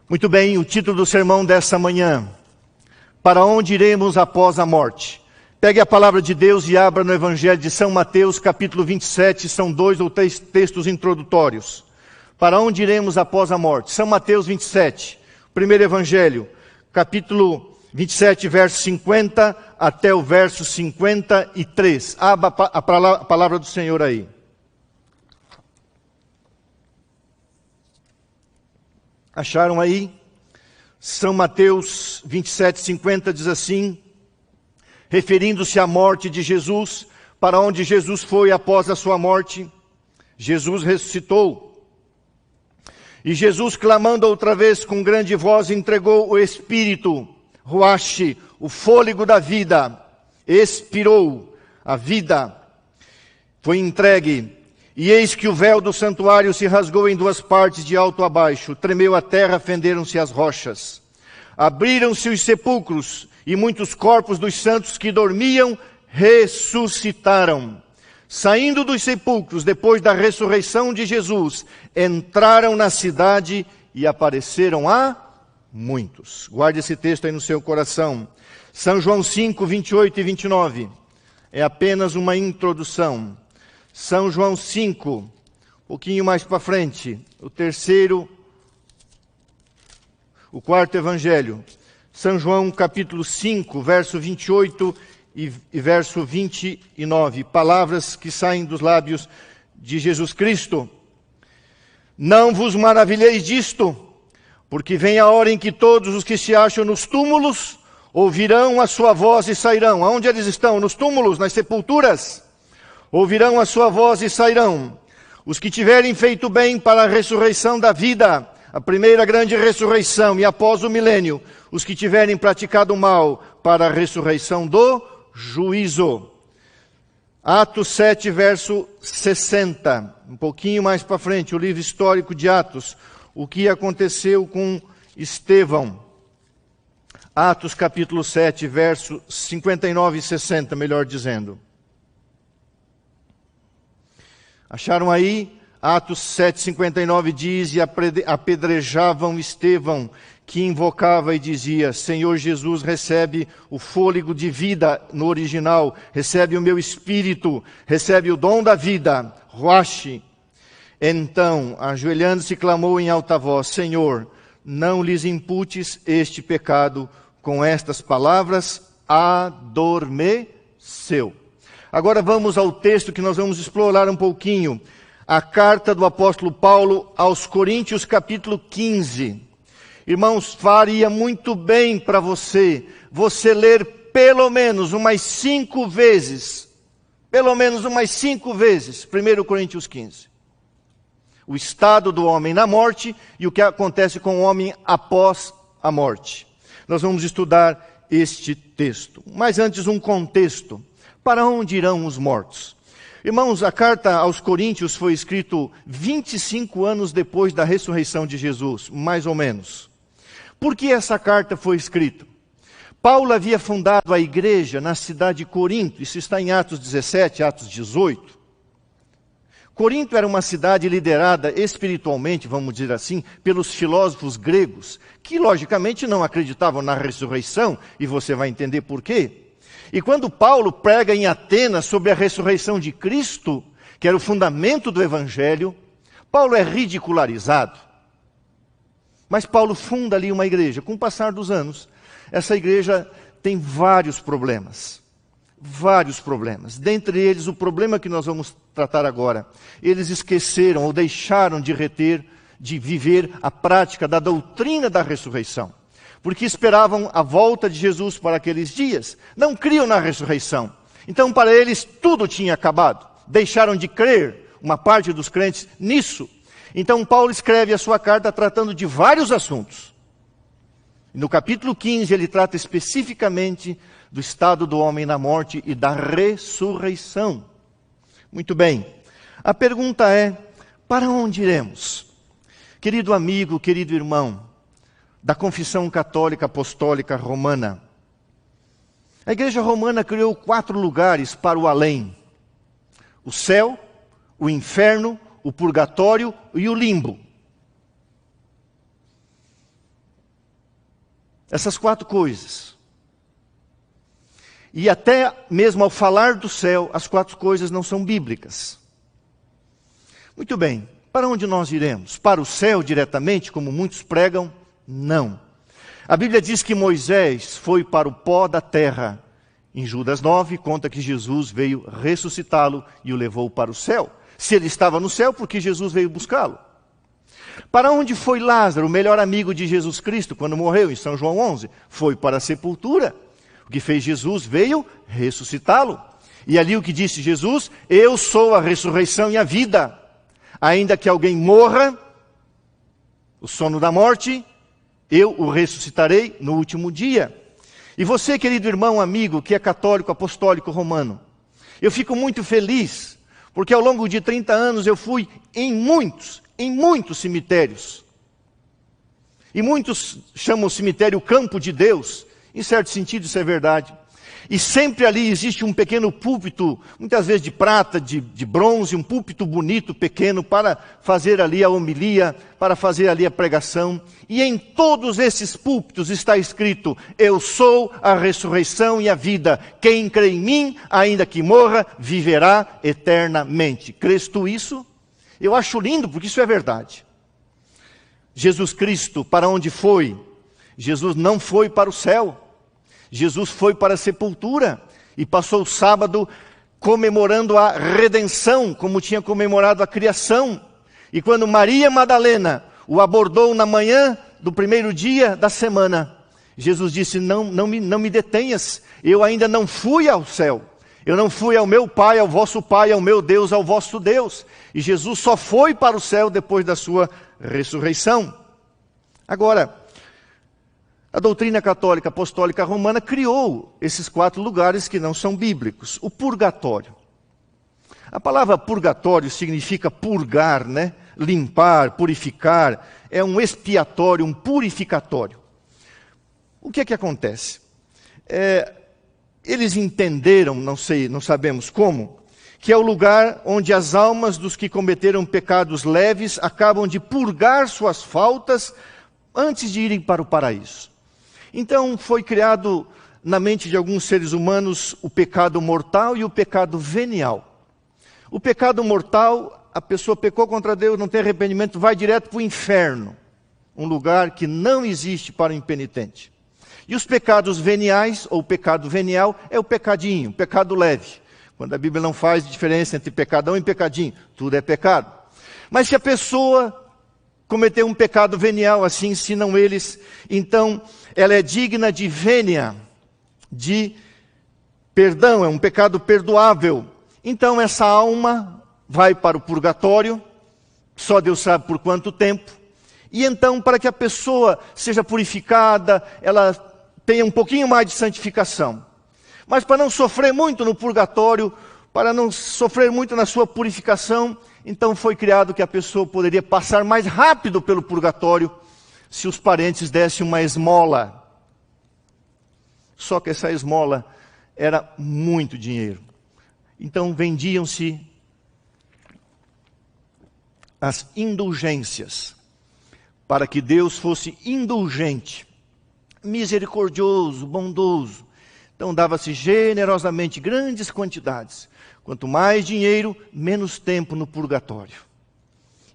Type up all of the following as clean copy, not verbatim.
Muito bem, o título do sermão dessa manhã: Para onde iremos após a morte? Pegue a palavra de Deus e abra no Evangelho de São Mateus, capítulo 27, são 2 ou 3 textos introdutórios. Para onde iremos após a morte? São Mateus 27, primeiro Evangelho, capítulo 27, verso 50 até o verso 53. Abra a palavra do Senhor aí. Acharam aí? São Mateus 27, 50 diz assim, referindo-se à morte de Jesus, para onde Jesus foi após a sua morte. Jesus ressuscitou. E Jesus, clamando outra vez com grande voz, entregou o Espírito, Ruach, o fôlego da vida, expirou a vida, foi entregue. E eis que o véu do santuário se rasgou em duas partes, de alto a baixo. Tremeu a terra, fenderam-se as rochas. Abriram-se os sepulcros, e muitos corpos dos santos que dormiam ressuscitaram. Saindo dos sepulcros, depois da ressurreição de Jesus, entraram na cidade e apareceram a muitos. Guarde esse texto aí no seu coração. São João 5, 28 e 29. É apenas uma introdução. São João 5, um pouquinho mais para frente, o quarto evangelho. São João capítulo 5, verso 28 e verso 29. Palavras que saem dos lábios de Jesus Cristo. Não vos maravilheis disto, porque vem a hora em que todos os que se acham nos túmulos ouvirão a sua voz e sairão. Aonde eles estão? Nos túmulos, nas sepulturas. Ouvirão a sua voz e sairão. Os que tiverem feito bem para a ressurreição da vida, a primeira grande ressurreição, e após o milênio, os que tiverem praticado mal para a ressurreição do juízo. Atos 7, verso 60. Um pouquinho mais para frente, o livro histórico de Atos. O que aconteceu com Estevão. Atos capítulo 7, verso 59 e 60, melhor dizendo. Acharam aí? Atos 7,59 diz, e apedrejavam Estevão, que invocava e dizia, Senhor Jesus, recebe o fôlego de vida no original, recebe o meu espírito, recebe o dom da vida, Ruach. Então, ajoelhando-se, clamou em alta voz, Senhor, não lhes imputes este pecado. Com estas palavras, adormeceu. Agora vamos ao texto que nós vamos explorar um pouquinho. A carta do apóstolo Paulo aos Coríntios, capítulo 15. Irmãos, faria muito bem para você ler pelo menos umas 5 vezes. 1 Coríntios 15. O estado do homem na morte e o que acontece com o homem após a morte. Nós vamos estudar este texto. Mas antes um contexto. Para onde irão os mortos? Irmãos, a carta aos Coríntios foi escrita 25 anos depois da ressurreição de Jesus, mais ou menos. Por que essa carta foi escrita? Paulo havia fundado a igreja na cidade de Corinto, isso está em Atos 17, Atos 18. Corinto era uma cidade liderada espiritualmente, vamos dizer assim, pelos filósofos gregos, que logicamente não acreditavam na ressurreição, e você vai entender por quê. E quando Paulo prega em Atenas sobre a ressurreição de Cristo, que era o fundamento do Evangelho, Paulo é ridicularizado. Mas Paulo funda ali uma igreja. Com o passar dos anos, essa igreja tem vários problemas. Vários problemas. Dentre eles, o problema que nós vamos tratar agora. Eles esqueceram ou deixaram de viver a prática da doutrina da ressurreição. Porque esperavam a volta de Jesus para aqueles dias. Não criam na ressurreição. Então, para eles, tudo tinha acabado. Deixaram de crer, uma parte dos crentes, nisso. Então, Paulo escreve a sua carta tratando de vários assuntos. No capítulo 15, ele trata especificamente do estado do homem na morte e da ressurreição. Muito bem. A pergunta é, para onde iremos? Querido amigo, querido irmão, da confissão católica apostólica romana. A igreja romana criou 4 lugares para o além. O céu, o inferno, o purgatório e o limbo. Essas 4 coisas. E até mesmo ao falar do céu, as 4 coisas não são bíblicas. Muito bem, para onde nós iremos? Para o céu diretamente, como muitos pregam? Não. A Bíblia diz que Moisés foi para o pó da terra. Em Judas 9, conta que Jesus veio ressuscitá-lo e o levou para o céu. Se ele estava no céu, porque Jesus veio buscá-lo. Para onde foi Lázaro, o melhor amigo de Jesus Cristo, quando morreu, em São João 11? Foi para a sepultura. O que fez Jesus? Veio ressuscitá-lo. E ali o que disse Jesus? Eu sou a ressurreição e a vida. Ainda que alguém morra, o sono da morte, eu o ressuscitarei no último dia. E você, querido irmão, amigo, que é católico, apostólico, romano, eu fico muito feliz, porque ao longo de 30 anos eu fui em muitos cemitérios. E muitos chamam o cemitério campo de Deus. Em certo sentido isso é verdade. E sempre ali existe um pequeno púlpito, muitas vezes de prata, de bronze, um púlpito bonito, pequeno, para fazer ali a homilia, para fazer ali a pregação. E em todos esses púlpitos está escrito: eu sou a ressurreição e a vida. Quem crê em mim, ainda que morra, viverá eternamente. Crês tu isso? Eu acho lindo, porque isso é verdade. Jesus Cristo, para onde foi? Jesus não foi para o céu. Jesus foi para a sepultura e passou o sábado comemorando a redenção, como tinha comemorado a criação. E quando Maria Madalena o abordou na manhã do primeiro dia da semana, Jesus disse: não me detenhas, eu ainda não fui ao céu. Eu não fui ao meu Pai, ao vosso Pai, ao meu Deus, ao vosso Deus. E Jesus só foi para o céu depois da sua ressurreição. Agora, a doutrina católica apostólica romana criou esses 4 lugares que não são bíblicos. O purgatório. A palavra purgatório significa purgar, né? Limpar, purificar. É um expiatório, um purificatório. O que é que acontece? Eles entenderam, não sabemos como, que é o lugar onde as almas dos que cometeram pecados leves acabam de purgar suas faltas antes de irem para o paraíso. Então foi criado na mente de alguns seres humanos o pecado mortal e o pecado venial. O pecado mortal, a pessoa pecou contra Deus, não tem arrependimento, vai direto para o inferno. Um lugar que não existe para o impenitente. E os pecados veniais, ou pecado venial, é o pecadinho, pecado leve. Quando a Bíblia não faz diferença entre pecadão e pecadinho, tudo é pecado. Mas se a pessoa cometeu um pecado venial, assim ensinam eles, então ela é digna de vênia, de perdão, é um pecado perdoável. Então essa alma vai para o purgatório, só Deus sabe por quanto tempo, e então para que a pessoa seja purificada, ela tenha um pouquinho mais de santificação. Mas para não sofrer muito no purgatório, para não sofrer muito na sua purificação, então foi criado que a pessoa poderia passar mais rápido pelo purgatório se os parentes dessem uma esmola. Só que essa esmola era muito dinheiro. Então vendiam-se as indulgências, para que Deus fosse indulgente, misericordioso, bondoso. Então dava-se generosamente grandes quantidades. Quanto mais dinheiro, menos tempo no purgatório.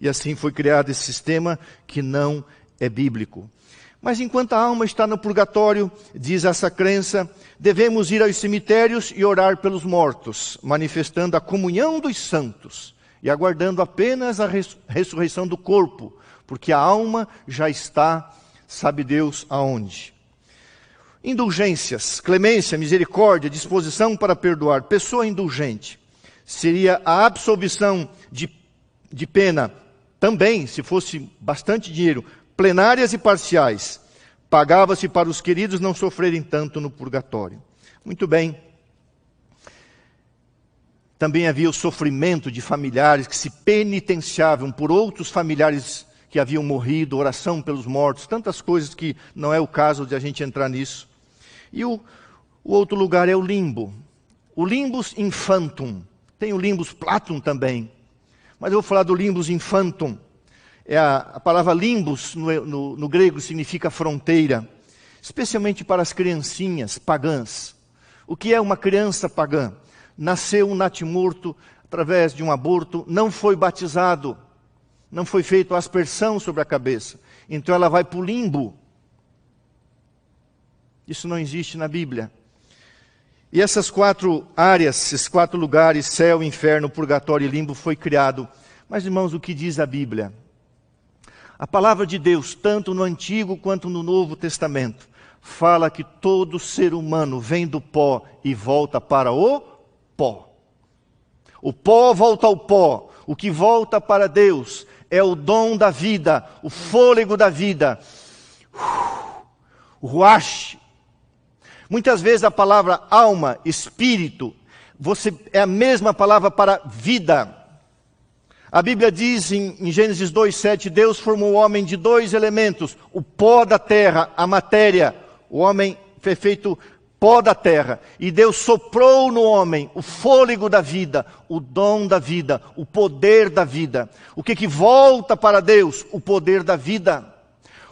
E assim foi criado esse sistema que não é bíblico. Mas enquanto a alma está no purgatório, diz essa crença, devemos ir aos cemitérios e orar pelos mortos, manifestando a comunhão dos santos e aguardando apenas a ressurreição do corpo, porque a alma já está, sabe Deus aonde. Indulgências, clemência, misericórdia, disposição para perdoar. Pessoa indulgente seria a absolvição de pena, também, se fosse bastante dinheiro, plenárias e parciais. Pagava-se para os queridos não sofrerem tanto no purgatório. Muito bem. Também havia o sofrimento de familiares que se penitenciavam por outros familiares que haviam morrido, oração pelos mortos, tantas coisas que não é o caso de a gente entrar nisso. E o outro lugar é o limbo. O limbus infantum. Tem o limbus platum também. Mas eu vou falar do limbus infantum. A palavra limbus no grego significa fronteira. especialmente para as criancinhas pagãs. O que é uma criança pagã? Nasceu um natimorto através de um aborto, não foi batizado, não foi feito aspersão sobre a cabeça. Então ela vai para o limbo. Isso não existe na Bíblia. E essas 4 áreas, esses 4 lugares, céu, inferno, purgatório e limbo, foi criado. Mas, irmãos, o que diz a Bíblia? A palavra de Deus, tanto no Antigo quanto no Novo Testamento, fala que todo ser humano vem do pó e volta para o pó. O pó volta ao pó. O que volta para Deus é o dom da vida, o fôlego da vida. O ruach. Muitas vezes a palavra alma, espírito, é a mesma palavra para vida. A Bíblia diz em Gênesis 2:7, Deus formou o homem de 2 elementos, o pó da terra, a matéria. O homem foi feito pó da terra. E Deus soprou no homem o fôlego da vida, o dom da vida, o poder da vida. O que volta para Deus? O poder da vida.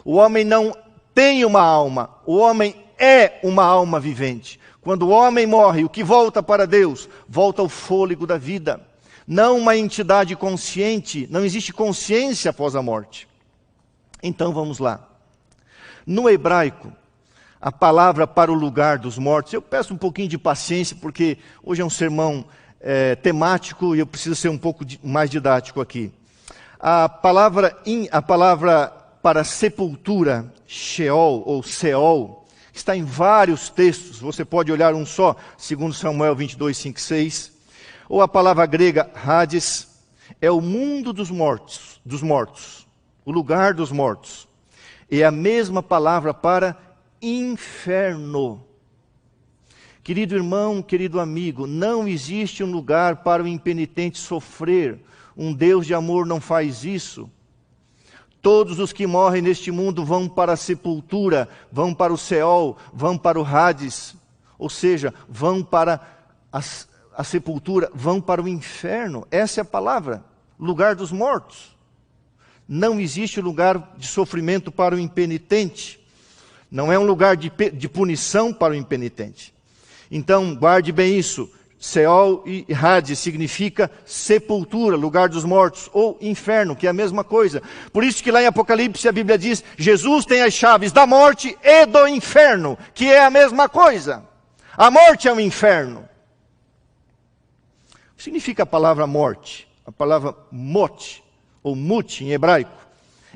O homem não tem uma alma, o homem é uma alma vivente. Quando o homem morre, o que volta para Deus? Volta o fôlego da vida. Não uma entidade consciente, não existe consciência após a morte. Então vamos lá. No hebraico, a palavra para o lugar dos mortos, eu peço um pouquinho de paciência, porque hoje é um sermão temático e eu preciso ser um pouco mais didático aqui. A palavra para sepultura, Sheol ou Seol, está em vários textos, você pode olhar um só, 2 Samuel 22, 5, 6. Ou a palavra grega, Hades, é o mundo dos mortos, o lugar dos mortos. É a mesma palavra para inferno. Querido irmão, querido amigo, não existe um lugar para o impenitente sofrer. Um Deus de amor não faz isso. Todos os que morrem neste mundo vão para a sepultura, vão para o Seol, vão para o Hades, ou seja, vão para a sepultura, vão para o inferno. Essa é a palavra, lugar dos mortos. Não existe lugar de sofrimento para o impenitente. Não é um lugar de punição para o impenitente. Então, guarde bem isso. Seol e Hades significa sepultura, lugar dos mortos, ou inferno, que é a mesma coisa. Por isso que lá em Apocalipse a Bíblia diz, Jesus tem as chaves da morte e do inferno, que é a mesma coisa. A morte é o inferno. O que significa a palavra morte? A palavra mot, ou mut em hebraico.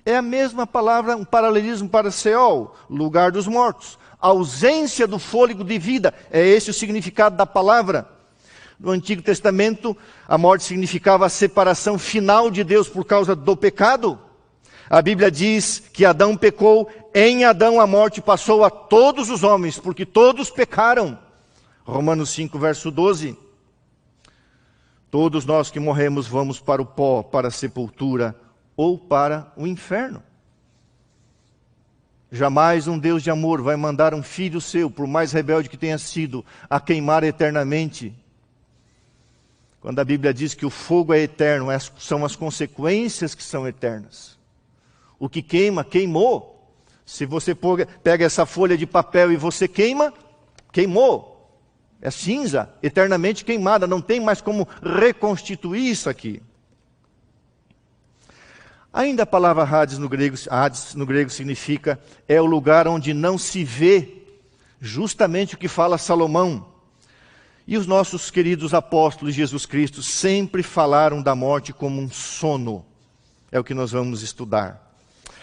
É a mesma palavra, um paralelismo para Seol, lugar dos mortos. A ausência do fôlego de vida, é esse o significado da palavra. No Antigo Testamento, a morte significava a separação final de Deus por causa do pecado. A Bíblia diz que Adão pecou, em Adão a morte passou a todos os homens, porque todos pecaram. Romanos 5, verso 12. Todos nós que morremos vamos para o pó, para a sepultura ou para o inferno. Jamais um Deus de amor vai mandar um filho seu, por mais rebelde que tenha sido, a queimar eternamente. Quando a Bíblia diz que o fogo é eterno, são as consequências que são eternas. O que queima, queimou. Se você pega essa folha de papel e você queima, queimou. É cinza, eternamente queimada, não tem mais como reconstituir isso aqui. Ainda a palavra Hades no grego significa, é o lugar onde não se vê, justamente o que fala Salomão. E os nossos queridos apóstolos de Jesus Cristo sempre falaram da morte como um sono. É o que nós vamos estudar.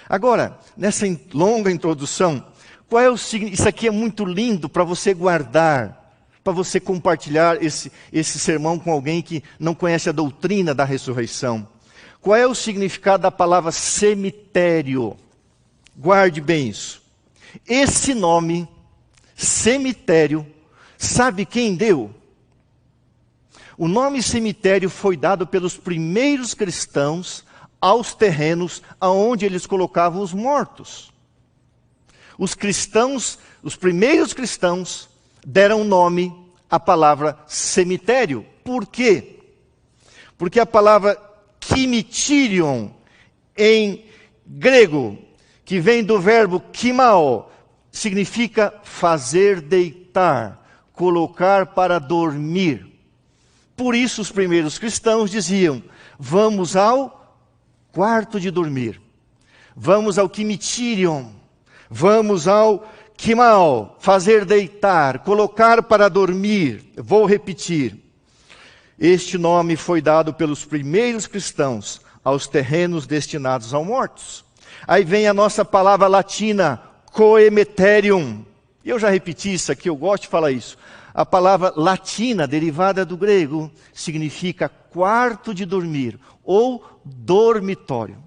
Agora, nessa longa introdução, qual é o significado? Isso aqui é muito lindo para você guardar, para você compartilhar esse sermão com alguém que não conhece a doutrina da ressurreição. Qual é o significado da palavra cemitério? Guarde bem isso. Esse nome, cemitério, sabe quem deu? O nome cemitério foi dado pelos primeiros cristãos aos terrenos aonde eles colocavam os mortos. Os primeiros cristãos deram nome à palavra cemitério. Por quê? Porque a palavra kimitirion em grego, que vem do verbo kimao, significa fazer deitar, colocar para dormir. Por isso os primeiros cristãos diziam: vamos ao quarto de dormir, vamos ao kimitirion, vamos ao kimal, fazer deitar, colocar para dormir. Vou repetir. Este nome foi dado pelos primeiros cristãos aos terrenos destinados aos mortos. Aí vem a nossa palavra latina, coemeterium. Eu já repeti isso aqui, eu gosto de falar isso. A palavra latina, derivada do grego, significa quarto de dormir ou dormitório.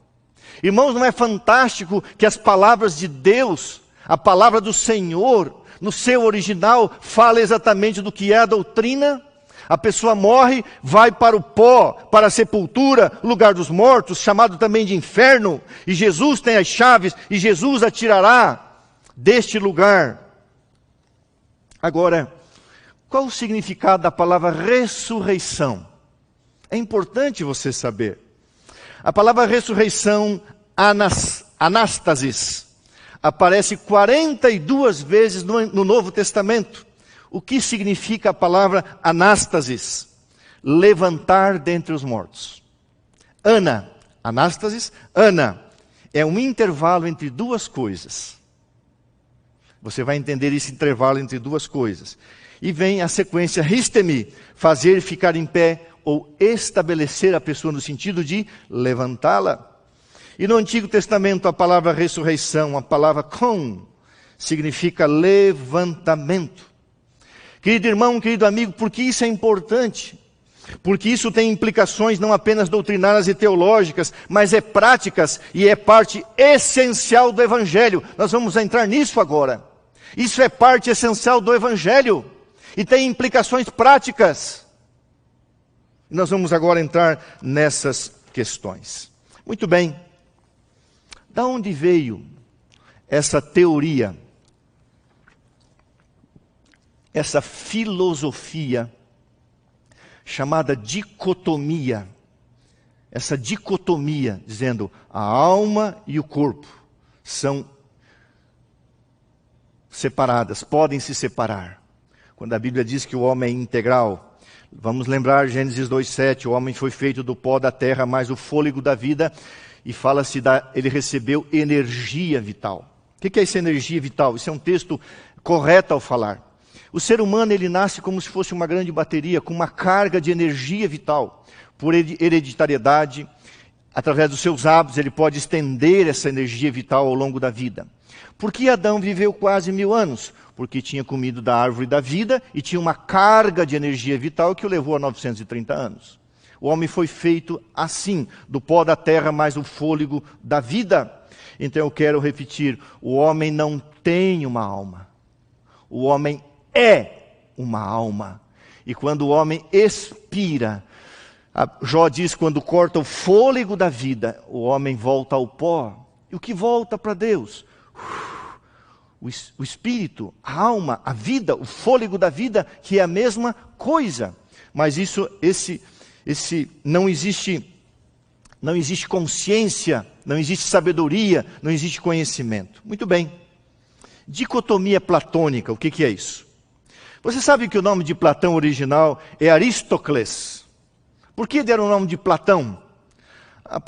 Irmãos, não é fantástico que as palavras de Deus, a palavra do Senhor, no seu original, fala exatamente do que é a doutrina? A pessoa morre, vai para o pó, para a sepultura, lugar dos mortos, chamado também de inferno. E Jesus tem as chaves, e Jesus a tirará deste lugar. Agora, qual o significado da palavra ressurreição? É importante você saber. A palavra ressurreição, anástasis, aparece 42 vezes no Novo Testamento. O que significa a palavra anástasis? Levantar dentre os mortos. Anástasis, é um intervalo entre duas coisas. Você vai entender esse intervalo entre duas coisas. E vem a sequência histemi, fazer ficar em pé ou estabelecer a pessoa no sentido de levantá-la. E no Antigo Testamento a palavra ressurreição, a palavra kon, significa levantamento. Querido irmão, querido amigo, por que isso é importante? Porque isso tem implicações não apenas doutrinárias e teológicas, mas é práticas e é parte essencial do Evangelho. Nós vamos entrar nisso agora. Isso é parte essencial do Evangelho e tem implicações práticas. Nós vamos agora entrar nessas questões. Muito bem. Da onde veio essa teoria? Essa filosofia chamada dicotomia, essa dicotomia, dizendo a alma e o corpo são separadas, podem se separar. Quando a Bíblia diz que o homem é integral, vamos lembrar Gênesis 2:7, o homem foi feito do pó da terra, mais o fôlego da vida, e fala-se ele recebeu energia vital. O que é essa energia vital? Isso é um texto correto ao falar. O ser humano, ele nasce como se fosse uma grande bateria, com uma carga de energia vital. Por hereditariedade, através dos seus hábitos, ele pode estender essa energia vital ao longo da vida. Por que Adão viveu quase 1000 anos? Porque tinha comido da árvore da vida e tinha uma carga de energia vital que o levou a 930 anos. O homem foi feito assim, do pó da terra mais o fôlego da vida. Então eu quero repetir, o homem não tem uma alma. O homem é uma alma. E quando o homem expira, Jó diz, quando corta o fôlego da vida, o homem volta ao pó. E o que volta para Deus? O espírito, a alma, a vida, o fôlego da vida, que é a mesma coisa. Mas não existe consciência, não existe sabedoria, não existe conhecimento. Muito bem. Dicotomia platônica, o que é isso? Você sabe que o nome de Platão original é Aristócles. Por que deram o nome de Platão? A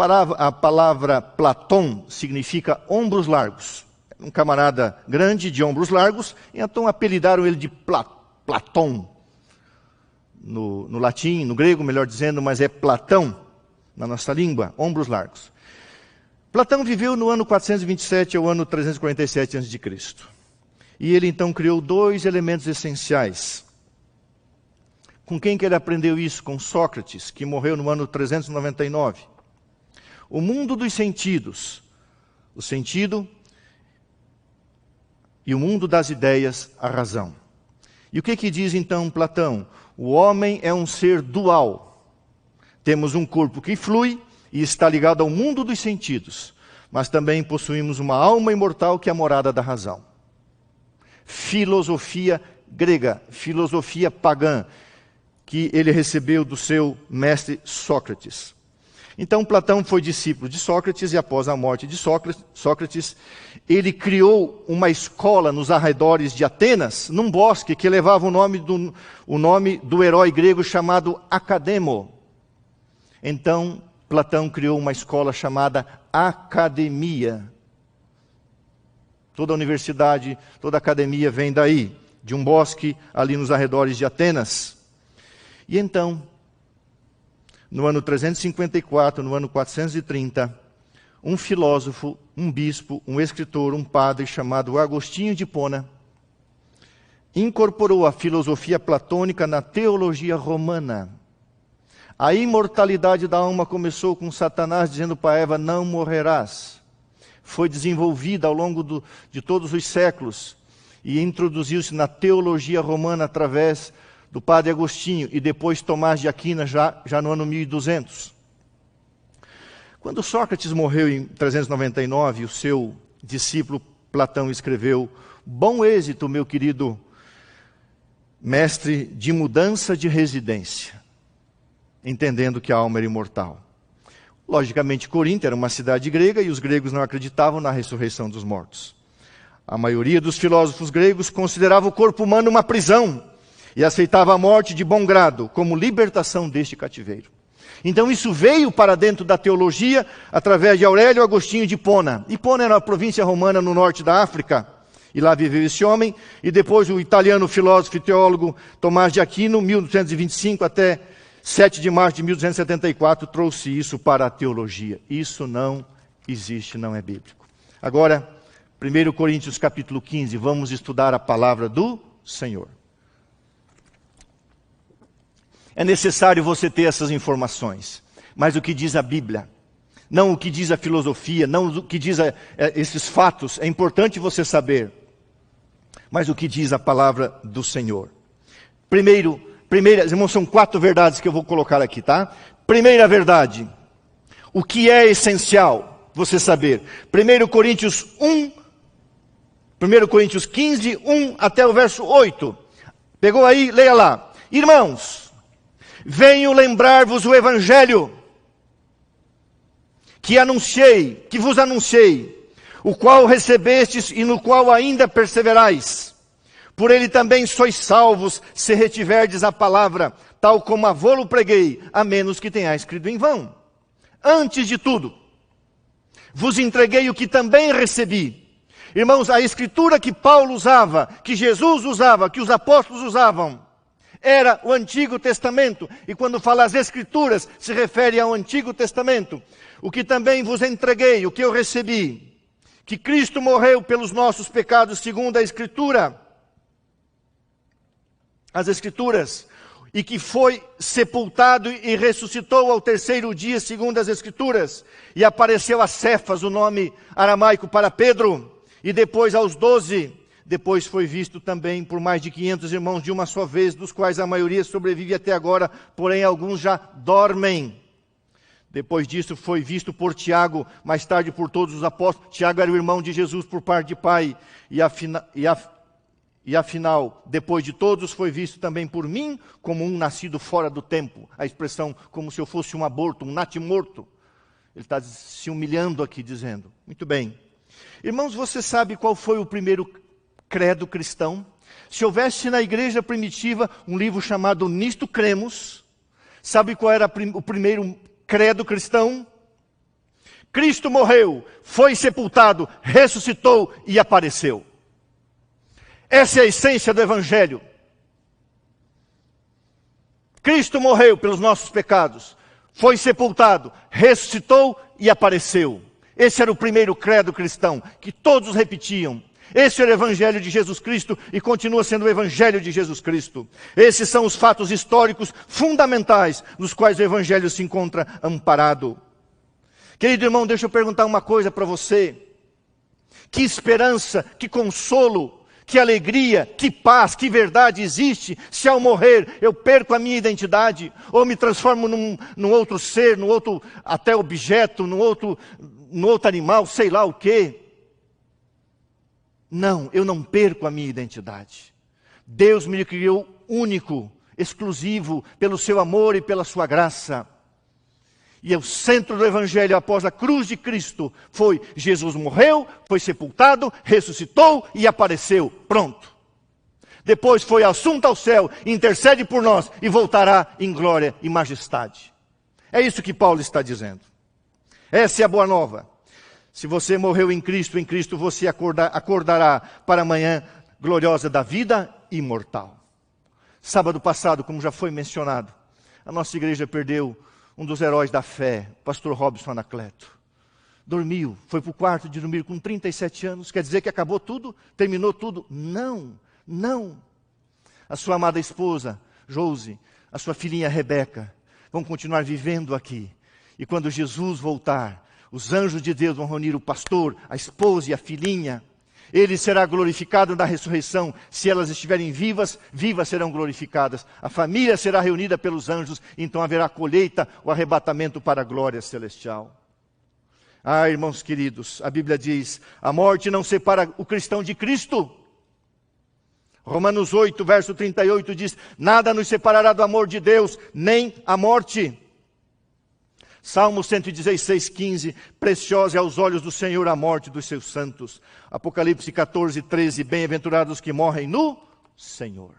palavra Platão significa ombros largos. Um camarada grande de ombros largos, e então apelidaram ele de Platão. No latim, no grego, melhor dizendo, mas é Platão na nossa língua, ombros largos. Platão viveu no ano 427 ao ano 347 a.C. E ele então criou 2 elementos essenciais. Com quem que ele aprendeu isso? Com Sócrates, que morreu no ano 399. O mundo dos sentidos, o sentido e o mundo das ideias, a razão. E o que diz então Platão? O homem é um ser dual. Temos um corpo que flui e está ligado ao mundo dos sentidos, mas também possuímos uma alma imortal que é a morada da razão. Filosofia grega, filosofia pagã, que ele recebeu do seu mestre Sócrates. Então, Platão foi discípulo de Sócrates e após a morte de Sócrates, ele criou uma escola nos arredores de Atenas, num bosque que levava o nome do herói grego chamado Academo. Então, Platão criou uma escola chamada Academia. Toda a universidade, toda a academia vem daí, de um bosque ali nos arredores de Atenas. E então, no ano 354, no ano 430, um filósofo, um bispo, um escritor, um padre chamado Agostinho de Hipona, incorporou a filosofia platônica na teologia romana. A imortalidade da alma começou com Satanás dizendo para Eva, não morrerás. Foi desenvolvida ao longo de todos os séculos e introduziu-se na teologia romana através do padre Agostinho, e depois Tomás de Aquino, já no ano 1200. Quando Sócrates morreu em 399, o seu discípulo Platão escreveu, bom êxito, meu querido mestre, de mudança de residência, entendendo que a alma era imortal. Logicamente, Corinto era uma cidade grega, e os gregos não acreditavam na ressurreição dos mortos. A maioria dos filósofos gregos considerava o corpo humano uma prisão, e aceitava a morte de bom grado, como libertação deste cativeiro. Então isso veio para dentro da teologia, através de Aurélio Agostinho de Hipona. Hipona era uma província romana no norte da África, e lá viveu esse homem, e depois o italiano filósofo e teólogo Tomás de Aquino, 1225 até 7 de março de 1274, trouxe isso para a teologia. Isso não existe, não é bíblico. Agora, 1 Coríntios capítulo 15, vamos estudar a palavra do Senhor. É necessário você ter essas informações, mas o que diz a Bíblia, não o que diz a filosofia, não o que diz esses fatos, é importante você saber, mas o que diz a palavra do Senhor. Irmãos, são 4 verdades que eu vou colocar aqui, tá? Primeira verdade, o que é essencial você saber. 1 Coríntios 15, 1 até o verso 8. Pegou aí? Leia lá. Irmãos, venho lembrar-vos o evangelho que vos anunciei, o qual recebestes e no qual ainda perseverais. Por ele também sois salvos, se retiverdes a palavra, tal como a vô-lo preguei, a menos que tenhais crido em vão. Antes de tudo, vos entreguei o que também recebi. Irmãos, a escritura que Paulo usava, que Jesus usava, que os apóstolos usavam, era o Antigo Testamento, e quando fala as Escrituras, se refere ao Antigo Testamento. O que também vos entreguei, o que eu recebi, que Cristo morreu pelos nossos pecados segundo a Escritura, as Escrituras, e que foi sepultado e ressuscitou ao 3º dia segundo as Escrituras, e apareceu a Cefas, o nome aramaico para Pedro, e depois aos 12. Depois foi visto também por mais de 500 irmãos de uma só vez, dos quais a maioria sobrevive até agora, porém alguns já dormem. Depois disso foi visto por Tiago, mais tarde por todos os apóstolos. Tiago era o irmão de Jesus por parte de pai, e afinal, depois de todos, foi visto também por mim, como um nascido fora do tempo. A expressão, como se eu fosse um aborto, um natimorto. Ele está se humilhando aqui, dizendo. Muito bem. Irmãos, você sabe qual foi o primeiro credo cristão? Se houvesse na igreja primitiva um livro chamado Nisto Cremos, sabe qual era o primeiro credo cristão? Cristo morreu, foi sepultado, ressuscitou e apareceu. Essa é a essência do Evangelho. Cristo morreu pelos nossos pecados, foi sepultado, ressuscitou e apareceu. Esse era o primeiro credo cristão, que todos repetiam. Esse era o Evangelho de Jesus Cristo e continua sendo o Evangelho de Jesus Cristo. Esses são os fatos históricos fundamentais nos quais o Evangelho se encontra amparado. Querido irmão, deixa eu perguntar uma coisa para você. Que esperança, que consolo, que alegria, que paz, que verdade existe se ao morrer eu perco a minha identidade ou me transformo num outro ser, num outro até objeto, num outro animal, sei lá o quê. Não, eu não perco a minha identidade. Deus me criou único, exclusivo, pelo seu amor e pela sua graça. E o centro do Evangelho após a cruz de Cristo foi: Jesus morreu, foi sepultado, ressuscitou e apareceu. Pronto. Depois foi assunto ao céu, intercede por nós e voltará em glória e majestade. É isso que Paulo está dizendo. Essa é a boa nova. Se você morreu em Cristo você acordará para a manhã gloriosa da vida imortal. Sábado passado, como já foi mencionado, a nossa igreja perdeu um dos heróis da fé, o pastor Robson Anacleto. Dormiu, foi para o quarto de dormir com 37 anos. Quer dizer que acabou tudo? Terminou tudo? Não, não. A sua amada esposa, Josi, a sua filhinha Rebeca, vão continuar vivendo aqui. E quando Jesus voltar, os anjos de Deus vão reunir o pastor, a esposa e a filhinha. Ele será glorificado na ressurreição. Se elas estiverem vivas, vivas serão glorificadas. A família será reunida pelos anjos. Então haverá colheita, o arrebatamento para a glória celestial. Ah, irmãos queridos, a Bíblia diz: a morte não separa o cristão de Cristo. Romanos 8, verso 38 diz: nada nos separará do amor de Deus, nem a morte. Salmo 116, 15, preciosa é aos olhos do Senhor a morte dos seus santos. Apocalipse 14, 13, bem-aventurados os que morrem no Senhor.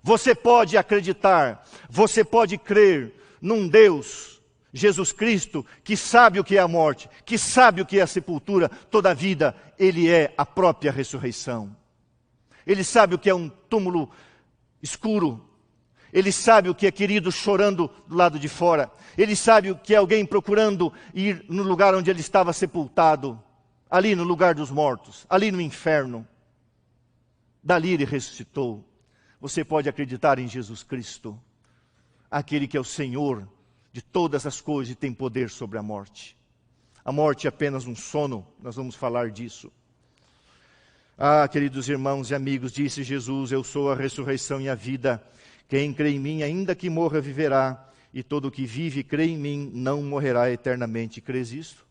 Você pode acreditar, você pode crer num Deus, Jesus Cristo, que sabe o que é a morte, que sabe o que é a sepultura, toda a vida, Ele é a própria ressurreição. Ele sabe o que é um túmulo escuro. Ele sabe o que é querido chorando do lado de fora. Ele sabe o que é alguém procurando ir no lugar onde ele estava sepultado. Ali no lugar dos mortos. Ali no inferno. Dali ele ressuscitou. Você pode acreditar em Jesus Cristo. Aquele que é o Senhor de todas as coisas e tem poder sobre a morte. A morte é apenas um sono. Nós vamos falar disso. Ah, queridos irmãos e amigos, disse Jesus: eu sou a ressurreição e a vida. Quem crê em mim, ainda que morra, viverá. E todo o que vive e crê em mim, não morrerá eternamente. Crês isso?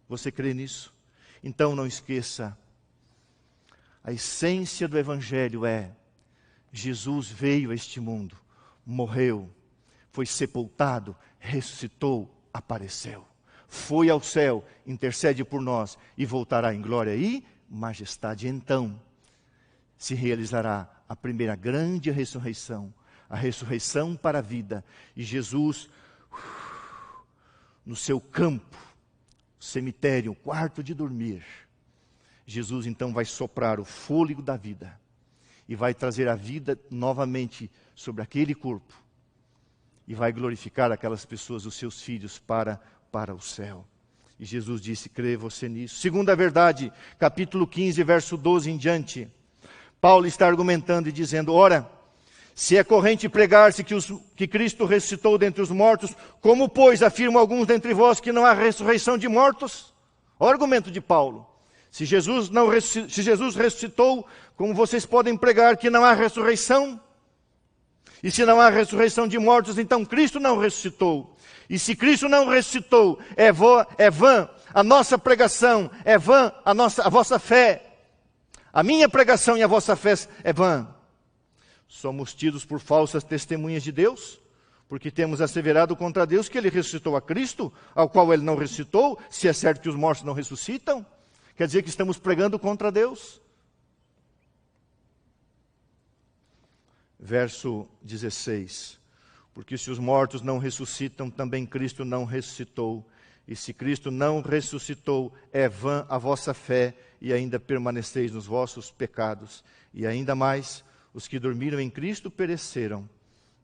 Você crê nisso? Então não esqueça. A essência do Evangelho é: Jesus veio a este mundo, morreu, foi sepultado, ressuscitou, apareceu. Foi ao céu, intercede por nós e voltará em glória e majestade. Então se realizará a primeira grande ressurreição. A ressurreição para a vida. E Jesus, no seu campo, cemitério, quarto de dormir, Jesus então vai soprar o fôlego da vida. E vai trazer a vida novamente sobre aquele corpo. E vai glorificar aquelas pessoas, os seus filhos, para o céu. E Jesus disse: crê você nisso? Segunda verdade, capítulo 15, verso 12 em diante. Paulo está argumentando e dizendo: ora, se é corrente pregar-se que Cristo ressuscitou dentre os mortos, como, pois, afirmam alguns dentre vós que não há ressurreição de mortos? O argumento de Paulo. Se Jesus ressuscitou, como vocês podem pregar que não há ressurreição? E se não há ressurreição de mortos, então Cristo não ressuscitou. E se Cristo não ressuscitou, é vã a nossa pregação, é vã a vossa fé. A minha pregação e a vossa fé é vã. Somos tidos por falsas testemunhas de Deus, porque temos asseverado contra Deus que Ele ressuscitou a Cristo, ao qual Ele não ressuscitou, se é certo que os mortos não ressuscitam. Quer dizer que estamos pregando contra Deus. Verso 16. Porque se os mortos não ressuscitam, também Cristo não ressuscitou. E se Cristo não ressuscitou, é vã a vossa fé, e ainda permaneceis nos vossos pecados. E ainda mais, os que dormiram em Cristo pereceram.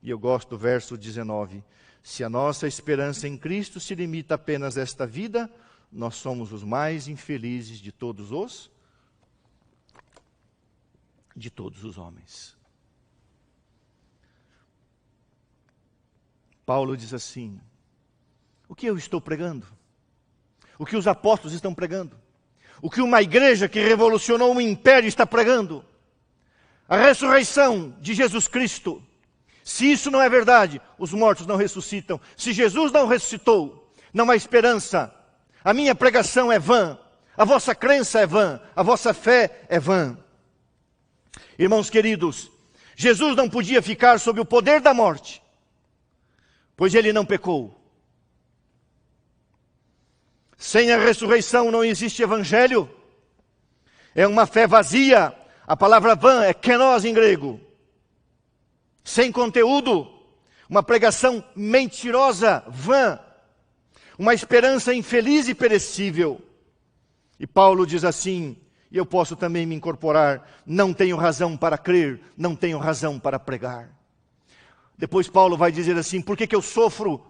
E eu gosto do verso 19. Se a nossa esperança em Cristo se limita apenas a esta vida, nós somos os mais infelizes de todos os homens. Paulo diz assim: o que eu estou pregando? O que os apóstolos estão pregando? O que uma igreja que revolucionou um império está pregando? A ressurreição de Jesus Cristo. Se isso não é verdade, os mortos não ressuscitam. Se Jesus não ressuscitou, não há esperança. A minha pregação é vã. A vossa crença é vã. A vossa fé é vã. Irmãos queridos, Jesus não podia ficar sob o poder da morte, pois Ele não pecou. Sem a ressurreição não existe evangelho. É uma fé vazia. A palavra vã é kenos em grego. Sem conteúdo. Uma pregação mentirosa, vã. Uma esperança infeliz e perecível. E Paulo diz assim, e eu posso também me incorporar: não tenho razão para crer, não tenho razão para pregar. Depois Paulo vai dizer assim: por que eu sofro?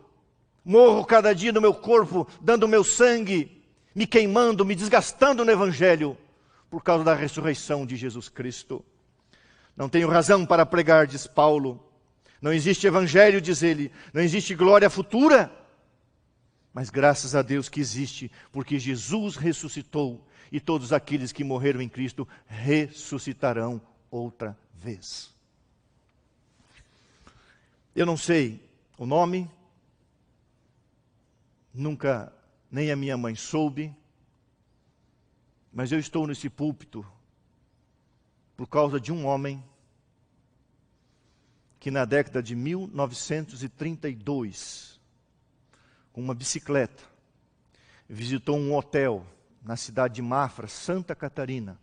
Morro cada dia no meu corpo, dando o meu sangue, me queimando, me desgastando no Evangelho, por causa da ressurreição de Jesus Cristo. Não tenho razão para pregar, diz Paulo. Não existe Evangelho, diz ele. Não existe glória futura. Mas graças a Deus que existe, porque Jesus ressuscitou, e todos aqueles que morreram em Cristo ressuscitarão outra vez. Eu não sei o nome, nunca nem a minha mãe soube, mas eu estou nesse púlpito por causa de um homem que na década de 1932, com uma bicicleta, visitou um hotel na cidade de Mafra, Santa Catarina.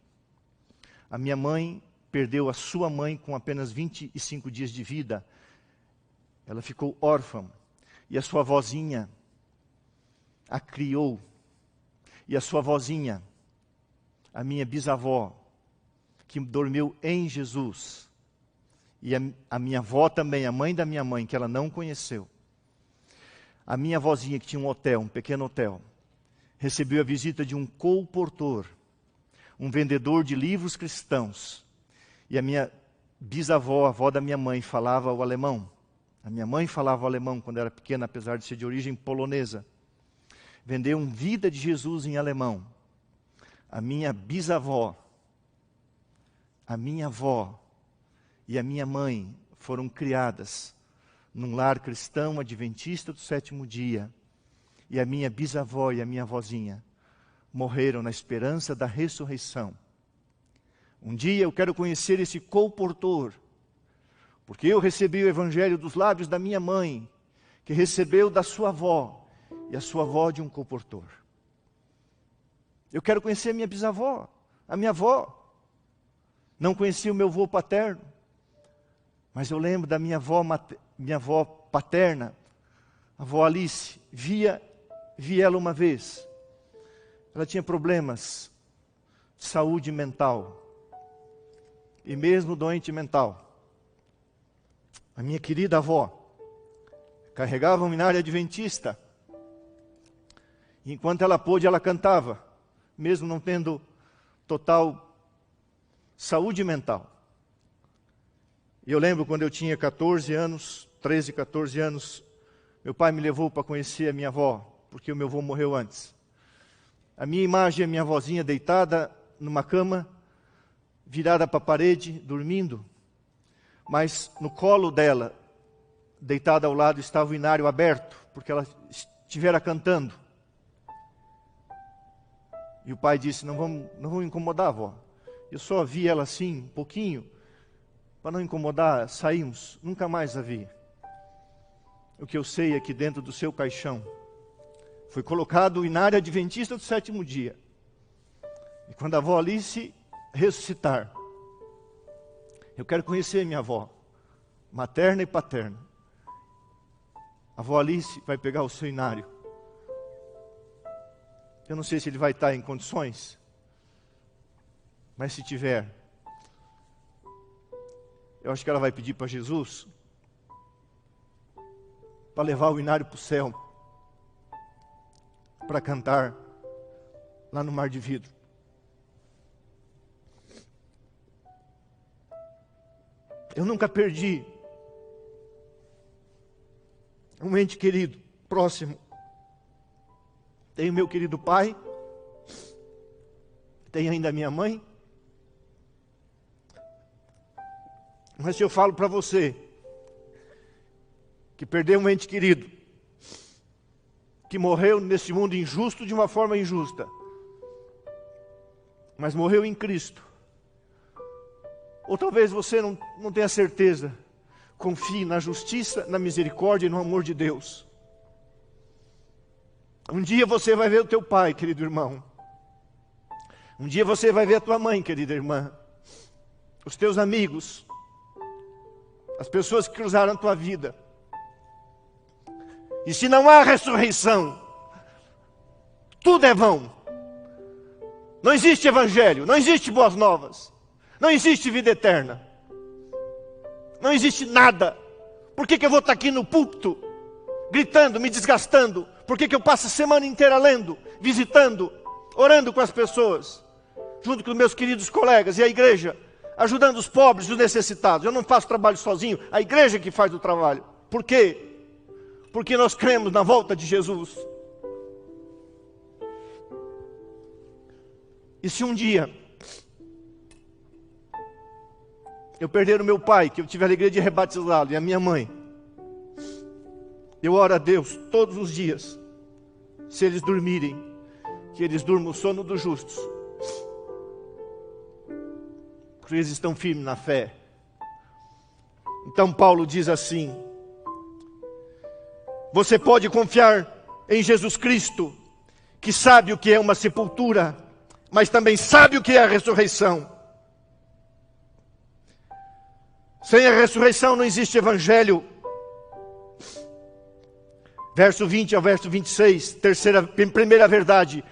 A minha mãe perdeu a sua mãe com apenas 25 dias de vida. Ela ficou órfã e a sua vozinha a criou. E a sua vozinha, a minha bisavó, que dormiu em Jesus, e a minha avó também, a mãe da minha mãe, que ela não conheceu, a minha vozinha que tinha um hotel, um pequeno hotel, recebeu a visita de um colportor, um vendedor de livros cristãos. E a minha bisavó, a avó da minha mãe, falava o alemão. A minha mãe falava o alemão quando era pequena, apesar de ser de origem polonesa. Vendeu um Vida de Jesus em alemão. A minha bisavó, a minha avó e a minha mãe foram criadas num lar cristão adventista do sétimo dia. E a minha bisavó e a minha avózinha morreram na esperança da ressurreição. Um dia eu quero conhecer esse colportor, porque eu recebi o evangelho dos lábios da minha mãe, que recebeu da sua avó, e a sua avó de um colportor. Eu quero conhecer a minha bisavó, a minha avó. Não conheci o meu avô paterno, mas eu lembro da minha avó paterna, a avó Alice. Vi ela uma vez. Ela tinha problemas de saúde mental, e mesmo doente mental. A minha querida avó carregava um inário adventista. E enquanto ela pôde, ela cantava, mesmo não tendo total saúde mental. E eu lembro quando eu tinha 14 anos, 13, 14 anos, meu pai me levou para conhecer a minha avó, porque o meu avô morreu antes. A minha imagem é a minha avózinha deitada numa cama, virada para a parede, dormindo. Mas no colo dela, deitada ao lado, estava o inário aberto, porque ela estivera cantando. E o pai disse: não vamos incomodar a avó. Eu só vi ela assim, um pouquinho, para não incomodar, saímos, nunca mais a vi. O que eu sei é que dentro do seu caixão foi colocado o inário adventista do sétimo dia. E quando a avó Alice ressuscitar, eu quero conhecer minha avó, materna e paterna. A avó Alice vai pegar o seu inário. Eu não sei se ele vai estar em condições, mas se tiver, eu acho que ela vai pedir para Jesus para levar o inário para o céu, para cantar lá no mar de vidro. Eu nunca perdi um ente querido, próximo. Tenho meu querido pai, tenho ainda a minha mãe. Mas se eu falo para você que perdeu um ente querido, que morreu nesse mundo injusto de uma forma injusta, mas morreu em Cristo, ou talvez você não tenha certeza, confie na justiça, na misericórdia e no amor de Deus. Um dia você vai ver o teu pai, querido irmão. Um dia você vai ver a tua mãe, querida irmã. Os teus amigos. As pessoas que cruzaram a tua vida. E se não há ressurreição, tudo é vão. Não existe evangelho, não existe boas novas, não existe vida eterna. Não existe nada. Por que eu vou estar aqui no púlpito, gritando, me desgastando? Por que eu passo a semana inteira lendo, visitando, orando com as pessoas, junto com meus queridos colegas e a igreja, ajudando os pobres e os necessitados? Eu não faço trabalho sozinho, a igreja que faz o trabalho. Por quê? Porque nós cremos na volta de Jesus. E se um dia eu perder o meu pai, que eu tive a alegria de rebatizá-lo, e a minha mãe, eu oro a Deus todos os dias, se eles dormirem, que eles durmam o sono dos justos, porque eles estão firmes na fé. Então Paulo diz assim: você pode confiar em Jesus Cristo, que sabe o que é uma sepultura, mas também sabe o que é a ressurreição. Sem a ressurreição não existe evangelho. Verso 20 ao verso 26, primeira verdade,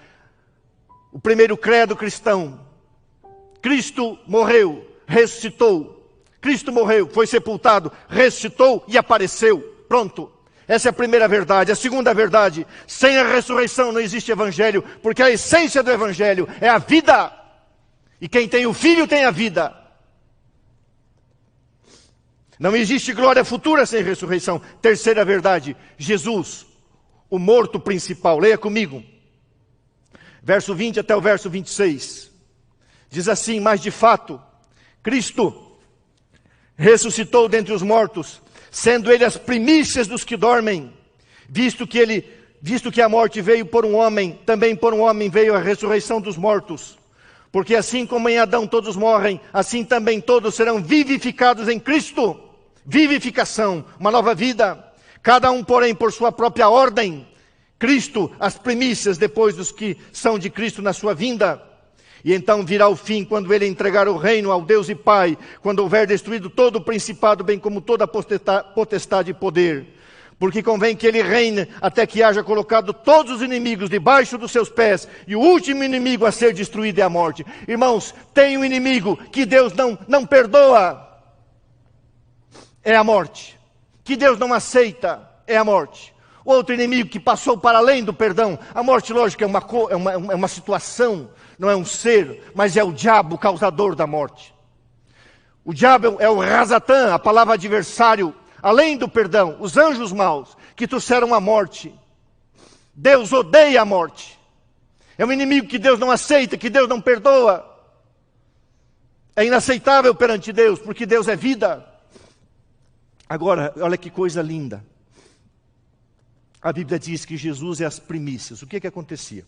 o primeiro credo cristão. Cristo morreu, ressuscitou. Cristo morreu, foi sepultado, ressuscitou e apareceu. Pronto. Essa é a primeira verdade. A segunda verdade: sem a ressurreição não existe evangelho, porque a essência do evangelho é a vida. E quem tem o Filho tem a vida. Não existe glória futura sem ressurreição. Terceira verdade: Jesus, o morto principal. Leia comigo. Verso 20 até o verso 26. Diz assim: mas de fato, Cristo ressuscitou dentre os mortos, sendo ele as primícias dos que dormem, visto que a morte veio por um homem, também por um homem veio a ressurreição dos mortos. Porque assim como em Adão todos morrem, assim também todos serão vivificados em Cristo. Vivificação, uma nova vida. Cada um, porém, por sua própria ordem. Cristo, as primícias, depois dos que são de Cristo na sua vinda. E então virá o fim, quando ele entregar o reino ao Deus e Pai, quando houver destruído todo o principado, bem como toda a potestade e poder. Porque convém que ele reine até que haja colocado todos os inimigos debaixo dos seus pés, e o último inimigo a ser destruído é a morte. Irmãos, tem um inimigo que Deus não perdoa, é a morte. Que Deus não aceita, é a morte. Outro inimigo que passou para além do perdão. A morte, lógico, é uma situação, não é um ser, mas é o diabo, o causador da morte. O diabo é o Razatã, a palavra adversário, além do perdão, os anjos maus que trouxeram a morte. Deus odeia a morte. É um inimigo que Deus não aceita, que Deus não perdoa. É inaceitável perante Deus, porque Deus é vida. Agora, olha que coisa linda. A Bíblia diz que Jesus é as primícias. O que acontecia?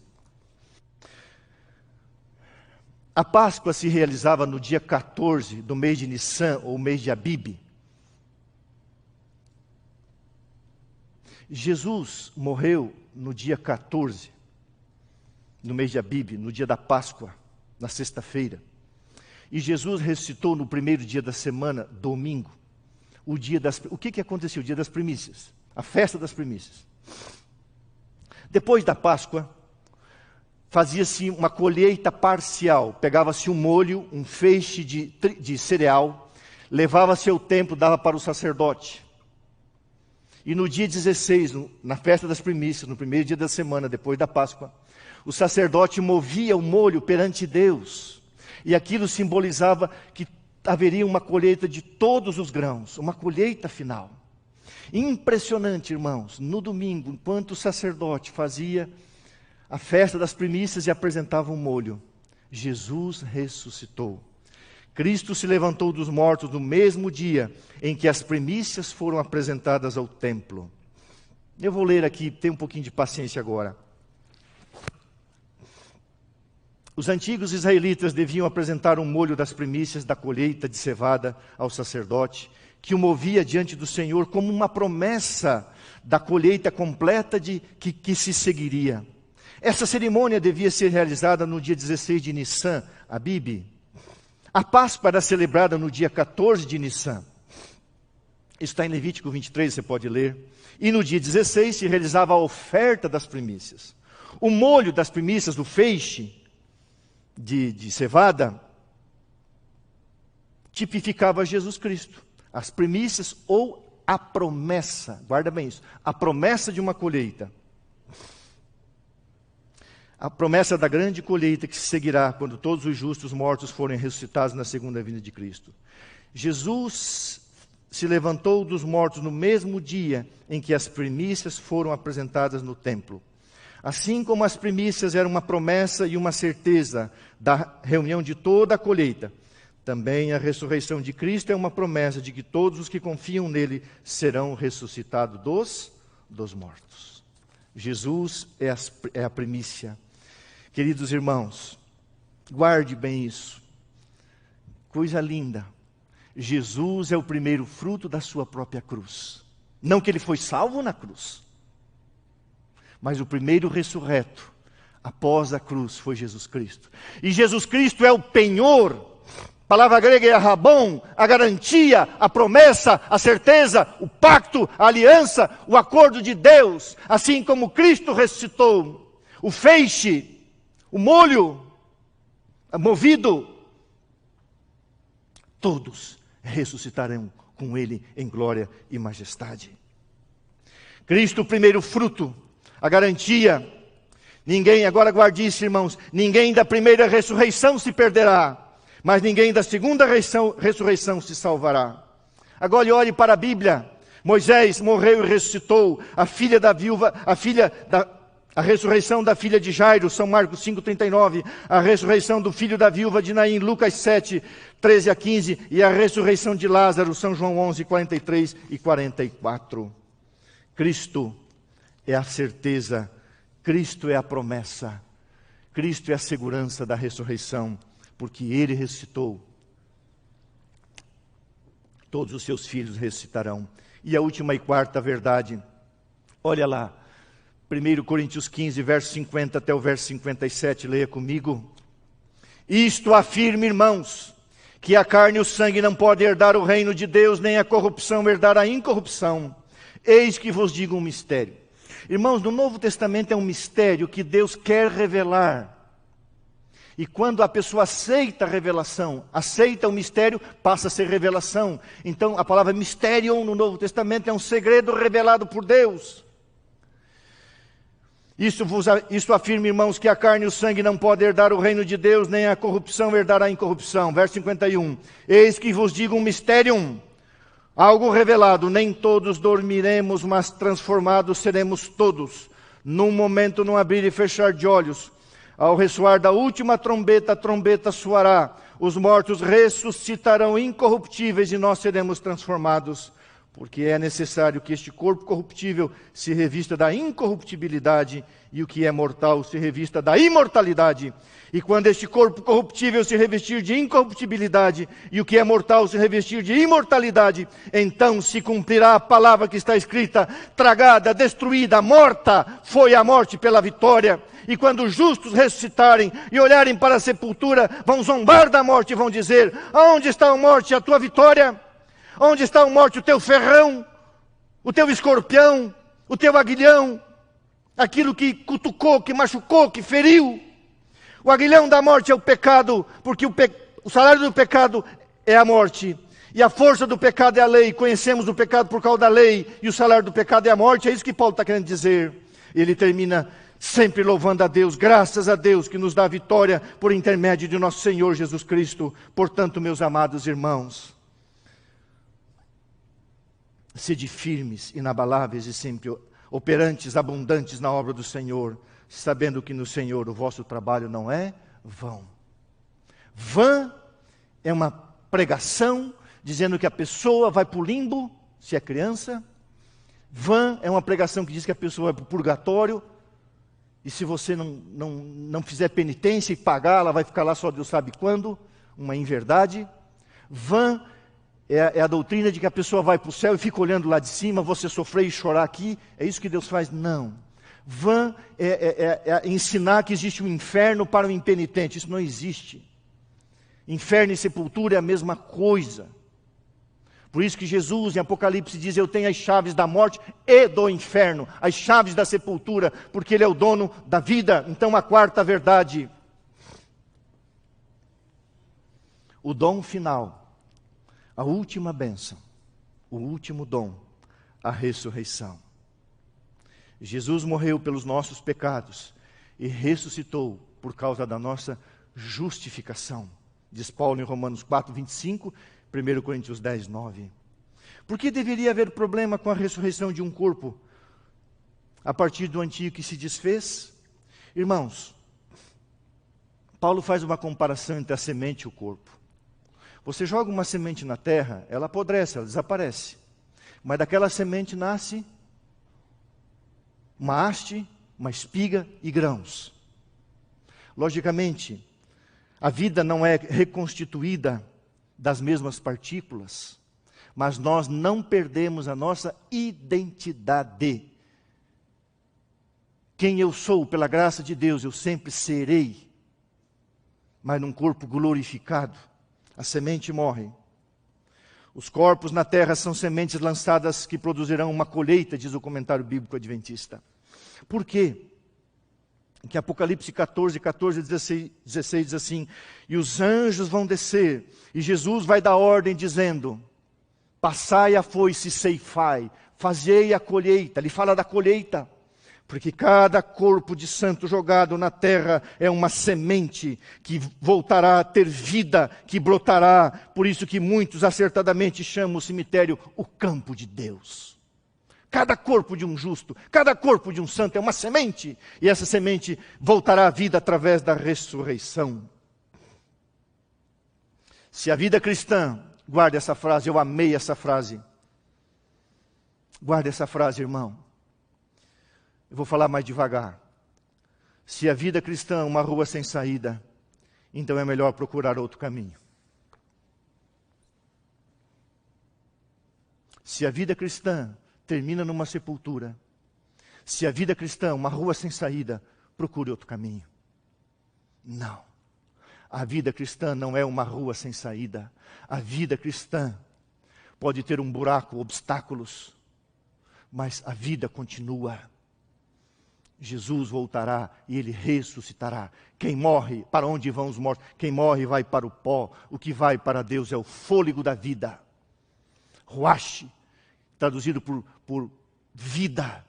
A Páscoa se realizava no dia 14 do mês de Nissan, ou mês de Abib. Jesus morreu no dia 14, no mês de Abib, no dia da Páscoa, na sexta-feira. E Jesus ressuscitou no primeiro dia da semana, domingo. O que aconteceu? O dia das primícias, a festa das primícias. Depois da Páscoa, fazia-se uma colheita parcial. Pegava-se um molho, um feixe de cereal, levava-se ao templo, dava para o sacerdote. E no dia 16, na festa das primícias, no primeiro dia da semana, depois da Páscoa, o sacerdote movia o molho perante Deus. E aquilo simbolizava que haveria uma colheita de todos os grãos, uma colheita final. Impressionante, irmãos. No domingo, enquanto o sacerdote fazia a festa das primícias e apresentava um molho, Jesus ressuscitou. Cristo se levantou dos mortos no mesmo dia em que as primícias foram apresentadas ao templo. Eu vou ler aqui, tenha um pouquinho de paciência agora. Os antigos israelitas deviam apresentar um molho das primícias da colheita de cevada ao sacerdote, que o movia diante do Senhor como uma promessa da colheita completa que se seguiria. Essa cerimônia devia ser realizada no dia 16 de Nissan, Abib. A Páscoa era celebrada no dia 14 de Nissan. Isso está em Levítico 23, você pode ler. E no dia 16 se realizava a oferta das primícias. O molho das primícias, do feixe de cevada, tipificava Jesus Cristo. As primícias ou a promessa, guarda bem isso, a promessa de uma colheita. A promessa da grande colheita que se seguirá quando todos os justos mortos forem ressuscitados na segunda vinda de Cristo. Jesus se levantou dos mortos no mesmo dia em que as primícias foram apresentadas no templo. Assim como as primícias eram uma promessa e uma certeza da reunião de toda a colheita, também a ressurreição de Cristo é uma promessa de que todos os que confiam nele serão ressuscitados dos mortos. Jesus é a primícia. Queridos irmãos, guarde bem isso. Coisa linda. Jesus é o primeiro fruto da sua própria cruz. Não que ele foi salvo na cruz, mas o primeiro ressurreto após a cruz foi Jesus Cristo. E Jesus Cristo é o penhor. A palavra grega é a rabon, a garantia, a promessa, a certeza, o pacto, a aliança, o acordo de Deus. Assim como Cristo ressuscitou, o feixe, o molho, movido, todos ressuscitarão com Ele em glória e majestade. Cristo, o primeiro fruto, a garantia. Ninguém, agora guarde isso, irmãos, ninguém da primeira ressurreição se perderá, mas ninguém da segunda ressurreição se salvará. Agora olhe para a Bíblia. Moisés morreu e ressuscitou. A ressurreição da filha de Jairo, São Marcos 5,39. A ressurreição do filho da viúva de Naim, Lucas 7, 13 a 15. E a ressurreição de Lázaro, São João 11, 43 e 44. Cristo é a certeza, Cristo é a promessa, Cristo é a segurança da ressurreição, porque Ele ressuscitou. Todos os seus filhos ressuscitarão. E a última e quarta verdade, olha lá, 1 Coríntios 15, verso 50 até o verso 57, leia comigo. Isto afirma, irmãos, que a carne e o sangue não podem herdar o reino de Deus, nem a corrupção herdar a incorrupção. Eis que vos digo um mistério. Irmãos, no Novo Testamento é um mistério que Deus quer revelar. E quando a pessoa aceita a revelação, aceita o mistério, passa a ser revelação. Então a palavra mistério no Novo Testamento é um segredo revelado por Deus. Isso afirma, irmãos, que a carne e o sangue não podem herdar o reino de Deus, nem a corrupção herdar a incorrupção. Verso 51. Eis que vos digo um mistério, algo revelado, nem todos dormiremos, mas transformados seremos todos, num momento, num abrir e fechar de olhos. Ao ressoar da última trombeta, a trombeta soará, os mortos ressuscitarão incorruptíveis e nós seremos transformados, porque é necessário que este corpo corruptível se revista da incorruptibilidade e o que é mortal se revista da imortalidade. E quando este corpo corruptível se revestir de incorruptibilidade e o que é mortal se revestir de imortalidade, então se cumprirá a palavra que está escrita: tragada, destruída, morta, foi a morte pela vitória. E quando os justos ressuscitarem e olharem para a sepultura, vão zombar da morte e vão dizer: aonde está a morte, a tua vitória? Onde está a morte, o teu ferrão, o teu escorpião, o teu aguilhão, aquilo que cutucou, que machucou, que feriu? O aguilhão da morte é o pecado, porque o salário do pecado é a morte. E a força do pecado é a lei. Conhecemos o pecado por causa da lei. E o salário do pecado é a morte. É isso que Paulo está querendo dizer. Ele termina sempre louvando a Deus. Graças a Deus que nos dá a vitória por intermédio de nosso Senhor Jesus Cristo. Portanto, meus amados irmãos, sede firmes, inabaláveis e sempre operantes, abundantes na obra do Senhor, sabendo que no Senhor o vosso trabalho não é vão. Vã é uma pregação dizendo que a pessoa vai para o limbo, se é criança. Vã é uma pregação que diz que a pessoa vai para o purgatório, e se você não fizer penitência e pagar, ela vai ficar lá só Deus sabe quando. Uma inverdade. Vã É a doutrina de que a pessoa vai para o céu e fica olhando lá de cima, você sofrer e chorar aqui. É isso que Deus faz? Não. Vã é ensinar que existe um inferno para o impenitente. Isso não existe. Inferno e sepultura é a mesma coisa. Por isso que Jesus, em Apocalipse, diz: eu tenho as chaves da morte e do inferno, as chaves da sepultura, porque Ele é o dono da vida. Então, a quarta verdade, o dom final, a última bênção, o último dom, a ressurreição. Jesus morreu pelos nossos pecados e ressuscitou por causa da nossa justificação. Diz Paulo em Romanos 4, 25, 1 Coríntios 10, 9. Por que deveria haver problema com a ressurreição de um corpo a partir do antigo que se desfez? Irmãos, Paulo faz uma comparação entre a semente e o corpo. Você joga uma semente na terra, ela apodrece, ela desaparece. Mas daquela semente nasce uma haste, uma espiga e grãos. Logicamente, a vida não é reconstituída das mesmas partículas, mas nós não perdemos a nossa identidade. Quem eu sou, pela graça de Deus, eu sempre serei, mas num corpo glorificado. A semente morre. Os corpos na terra são sementes lançadas que produzirão uma colheita, diz o comentário bíblico adventista. Por quê? Que Apocalipse 14, 14 e 16 diz assim: e os anjos vão descer, e Jesus vai dar ordem dizendo: passai a foice e ceifai, fazei a colheita. Ele fala da colheita, porque cada corpo de santo jogado na terra é uma semente que voltará a ter vida, que brotará. Por isso que muitos acertadamente chamam o cemitério o campo de Deus. Cada corpo de um justo, cada corpo de um santo é uma semente, e essa semente voltará à vida através da ressurreição. Se a vida cristã, guarde essa frase, eu amei essa frase. Guarde essa frase, irmão. Eu vou falar mais devagar. Se a vida cristã é uma rua sem saída, então é melhor procurar outro caminho. Se a vida cristã termina numa sepultura, se a vida cristã é uma rua sem saída, procure outro caminho. Não. A vida cristã não é uma rua sem saída. A vida cristã pode ter um buraco, obstáculos, mas a vida continua. Jesus voltará e Ele ressuscitará. Quem morre, para onde vão os mortos? Quem morre vai para o pó. O que vai para Deus é o fôlego da vida. Ruach, traduzido por vida,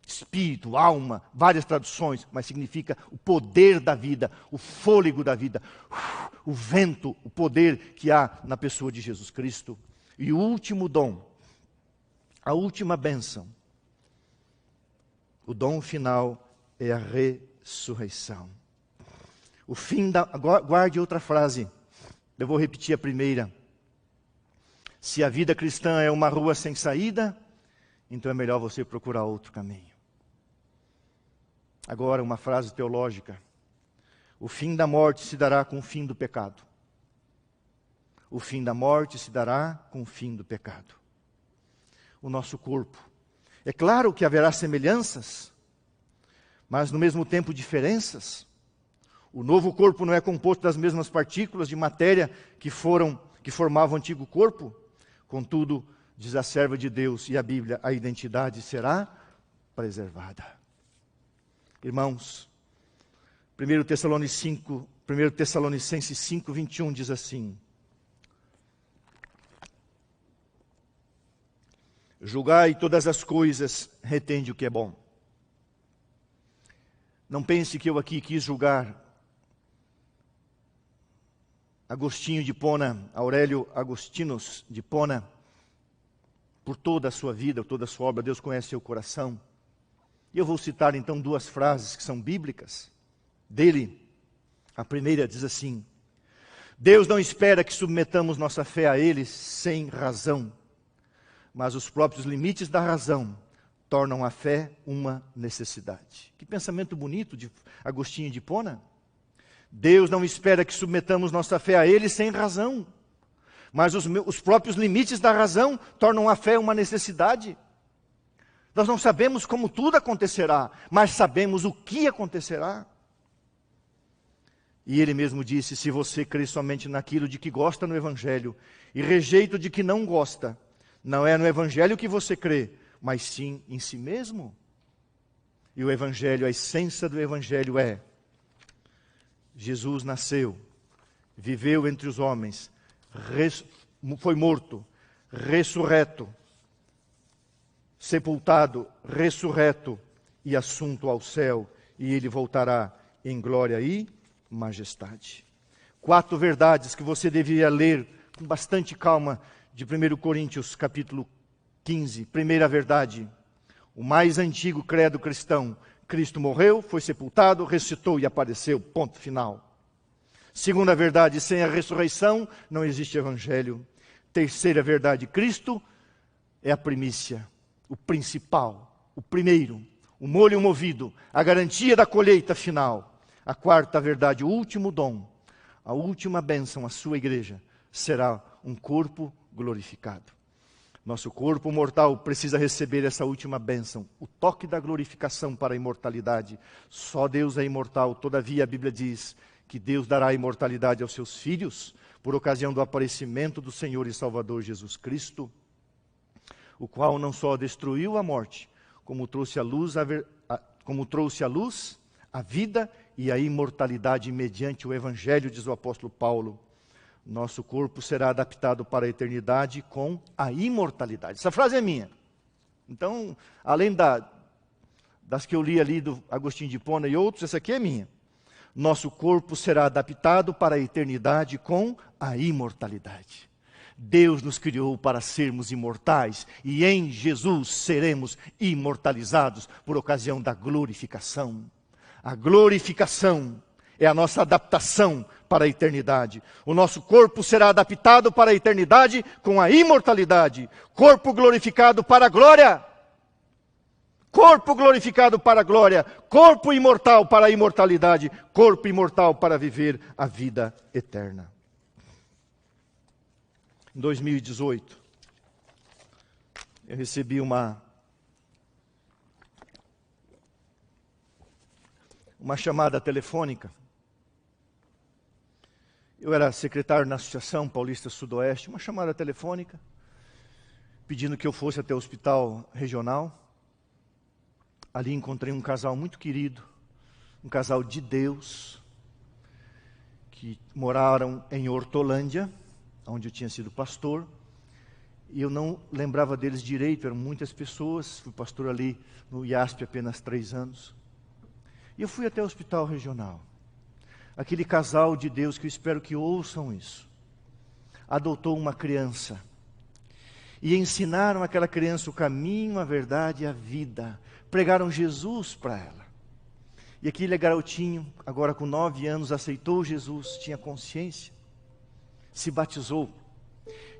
espírito, alma, várias traduções, mas significa o poder da vida, o fôlego da vida, o vento, o poder que há na pessoa de Jesus Cristo. E o último dom, a última bênção, o dom final é a ressurreição. O fim da... Guarde outra frase, eu vou repetir a primeira. Se a vida cristã é uma rua sem saída, então é melhor você procurar outro caminho. Agora, uma frase teológica. O fim da morte se dará com o fim do pecado. O fim da morte se dará com o fim do pecado. O nosso corpo. É claro que haverá semelhanças, mas no mesmo tempo diferenças. O novo corpo não é composto das mesmas partículas de matéria que formavam o antigo corpo. Contudo, diz a serva de Deus e a Bíblia, a identidade será preservada. Irmãos, 1 Tessalonicenses 5, 21 diz assim: julgai todas as coisas, retende o que é bom. Não pense que eu aqui quis julgar Agostinho de Hipona, Aurélio Agostinos de Hipona, por toda a sua vida, toda a sua obra. Deus conhece seu coração. E eu vou citar então duas frases que são bíblicas dele. A primeira diz assim: Deus não espera que submetamos nossa fé a Ele sem razão, mas os próprios limites da razão tornam a fé uma necessidade. Que pensamento bonito de Agostinho de Hipona. Deus não espera que submetamos nossa fé a Ele sem razão, Mas os próprios limites da razão tornam a fé uma necessidade. Nós não sabemos como tudo acontecerá, mas sabemos o que acontecerá. E ele mesmo disse, se você crê somente naquilo de que gosta no Evangelho, e rejeita o de que não gosta, não é no Evangelho que você crê, mas sim em si mesmo. E o Evangelho, a essência do Evangelho é: Jesus nasceu, viveu entre os homens, foi morto, ressurreto, sepultado, ressurreto e assunto ao céu, e ele voltará em glória e majestade. 4 verdades que você deveria ler com bastante calma de 1 Coríntios capítulo 15. Primeira verdade: o mais antigo credo cristão, Cristo morreu, foi sepultado, ressuscitou e apareceu, ponto final. Segunda verdade: sem a ressurreição não existe evangelho. Terceira verdade: Cristo é a primícia, o principal, o primeiro, o molho movido, a garantia da colheita final. A quarta verdade, o último dom, a última bênção à sua igreja será um corpo glorificado. Nosso corpo mortal precisa receber essa última bênção, o toque da glorificação para a imortalidade. Só Deus é imortal, todavia a Bíblia diz que Deus dará a imortalidade aos seus filhos por ocasião do aparecimento do Senhor e Salvador Jesus Cristo, o qual não só destruiu a morte, como trouxe à luz a vida e a imortalidade mediante o Evangelho, diz o apóstolo Paulo. Nosso corpo será adaptado para a eternidade com a imortalidade. Essa frase é minha. Então, além das que eu li ali do Agostinho de Hipona e outros, essa aqui é minha. Nosso corpo será adaptado para a eternidade com a imortalidade. Deus nos criou para sermos imortais e em Jesus seremos imortalizados por ocasião da glorificação. A glorificação é a nossa adaptação para a eternidade. O nosso corpo será adaptado para a eternidade com a imortalidade. Corpo glorificado para a glória. Corpo glorificado para a glória. Corpo imortal para a imortalidade. Corpo imortal para viver a vida eterna. Em 2018, eu recebi uma chamada telefônica. Eu era secretário na Associação Paulista Sudoeste, uma chamada telefônica, pedindo que eu fosse até o hospital regional. Ali encontrei um casal muito querido, um casal de Deus, que moraram em Hortolândia, onde eu tinha sido pastor, e eu não lembrava deles direito, eram muitas pessoas, fui pastor ali no IASP apenas 3 anos. E eu fui até o hospital regional. Aquele casal de Deus, que eu espero que ouçam isso, adotou uma criança. E ensinaram aquela criança o caminho, a verdade e a vida. Pregaram Jesus para ela. E aquele garotinho, agora com 9 anos, aceitou Jesus, tinha consciência, se batizou.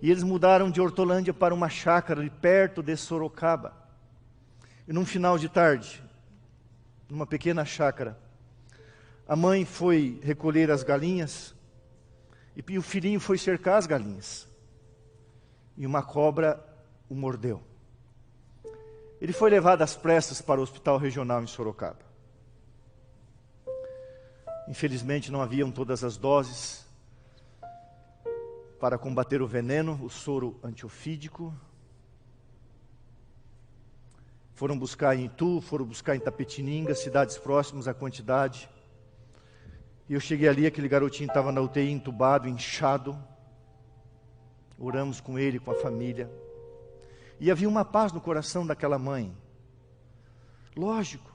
E eles mudaram de Hortolândia para uma chácara ali perto de Sorocaba. E num final de tarde, numa pequena chácara, a mãe foi recolher as galinhas e o filhinho foi cercar as galinhas. E uma cobra o mordeu. Ele foi levado às pressas para o hospital regional em Sorocaba. Infelizmente não haviam todas as doses para combater o veneno, o soro antiofídico. Foram buscar em Itu, foram buscar em Tapetininga, cidades próximas, a quantidade. E eu cheguei ali, aquele garotinho estava na UTI, entubado, inchado. Oramos com ele, com a família. E havia uma paz no coração daquela mãe. Lógico,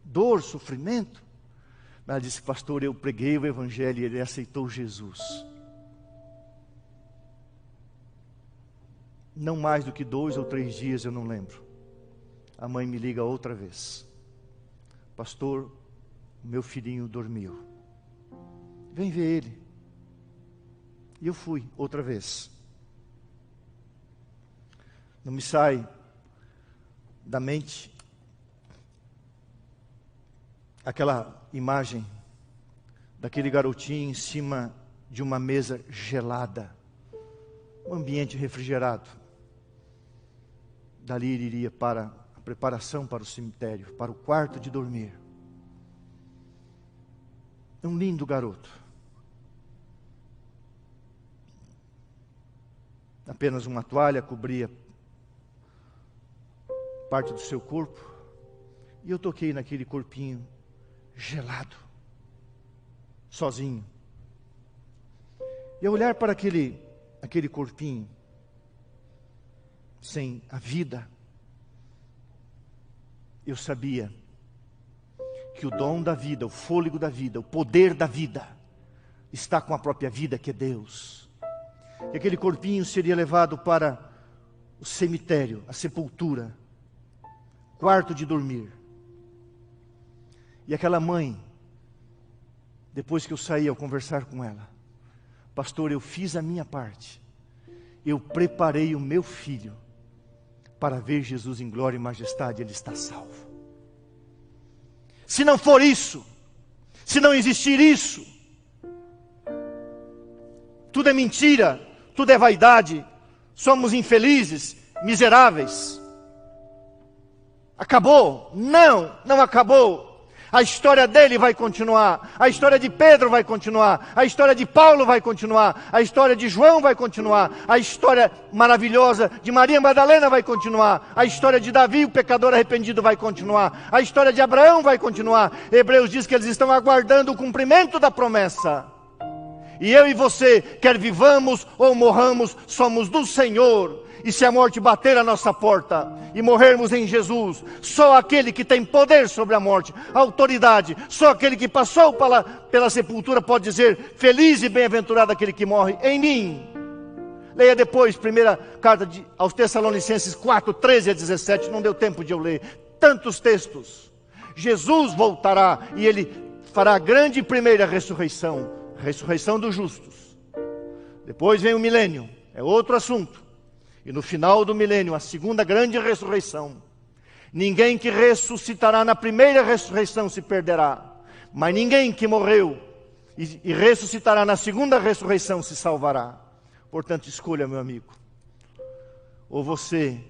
dor, sofrimento. Mas ela disse: pastor, eu preguei o Evangelho e ele aceitou Jesus. Não mais do que 2 ou 3 dias, eu não lembro. A mãe me liga outra vez: pastor, meu filhinho dormiu. Vem ver ele. E eu fui outra vez. Não me sai da mente aquela imagem daquele garotinho em cima de uma mesa gelada, um ambiente refrigerado. Dali ele iria para a preparação para o cemitério, para o quarto de dormir. Um lindo garoto. Apenas uma toalha cobria parte do seu corpo. E eu toquei naquele corpinho gelado, sozinho. E ao olhar para aquele corpinho, sem a vida, eu sabia que o dom da vida, o fôlego da vida, o poder da vida, está com a própria vida, que é Deus. E aquele corpinho seria levado para o cemitério, a sepultura, quarto de dormir. E aquela mãe, depois que eu saí ao conversar com ela, pastor, eu fiz a minha parte, eu preparei o meu filho para ver Jesus em glória e majestade, ele está salvo. Se não for isso, se não existir isso, tudo é mentira, tudo é vaidade, somos infelizes, miseráveis. Acabou? Não, não acabou. A história dele vai continuar, a história de Pedro vai continuar, a história de Paulo vai continuar, a história de João vai continuar, a história maravilhosa de Maria Madalena vai continuar, a história de Davi, o pecador arrependido, vai continuar, a história de Abraão vai continuar. Hebreus diz que eles estão aguardando o cumprimento da promessa. E eu e você, quer vivamos ou morramos, somos do Senhor. E se a morte bater a nossa porta e morrermos em Jesus, só aquele que tem poder sobre a morte, autoridade, só aquele que passou pela sepultura pode dizer: feliz e bem-aventurado aquele que morre em mim. Leia depois, primeira carta aos Tessalonicenses 4, 13 a 17, não deu tempo de eu ler tantos textos. Jesus voltará e ele fará a grande primeira ressurreição, ressurreição dos justos. Depois vem o milênio, é outro assunto. E no final do milênio, a segunda grande ressurreição. Ninguém que ressuscitará na primeira ressurreição se perderá, mas ninguém que morreu e ressuscitará na segunda ressurreição se salvará. Portanto, escolha, meu amigo. Ou você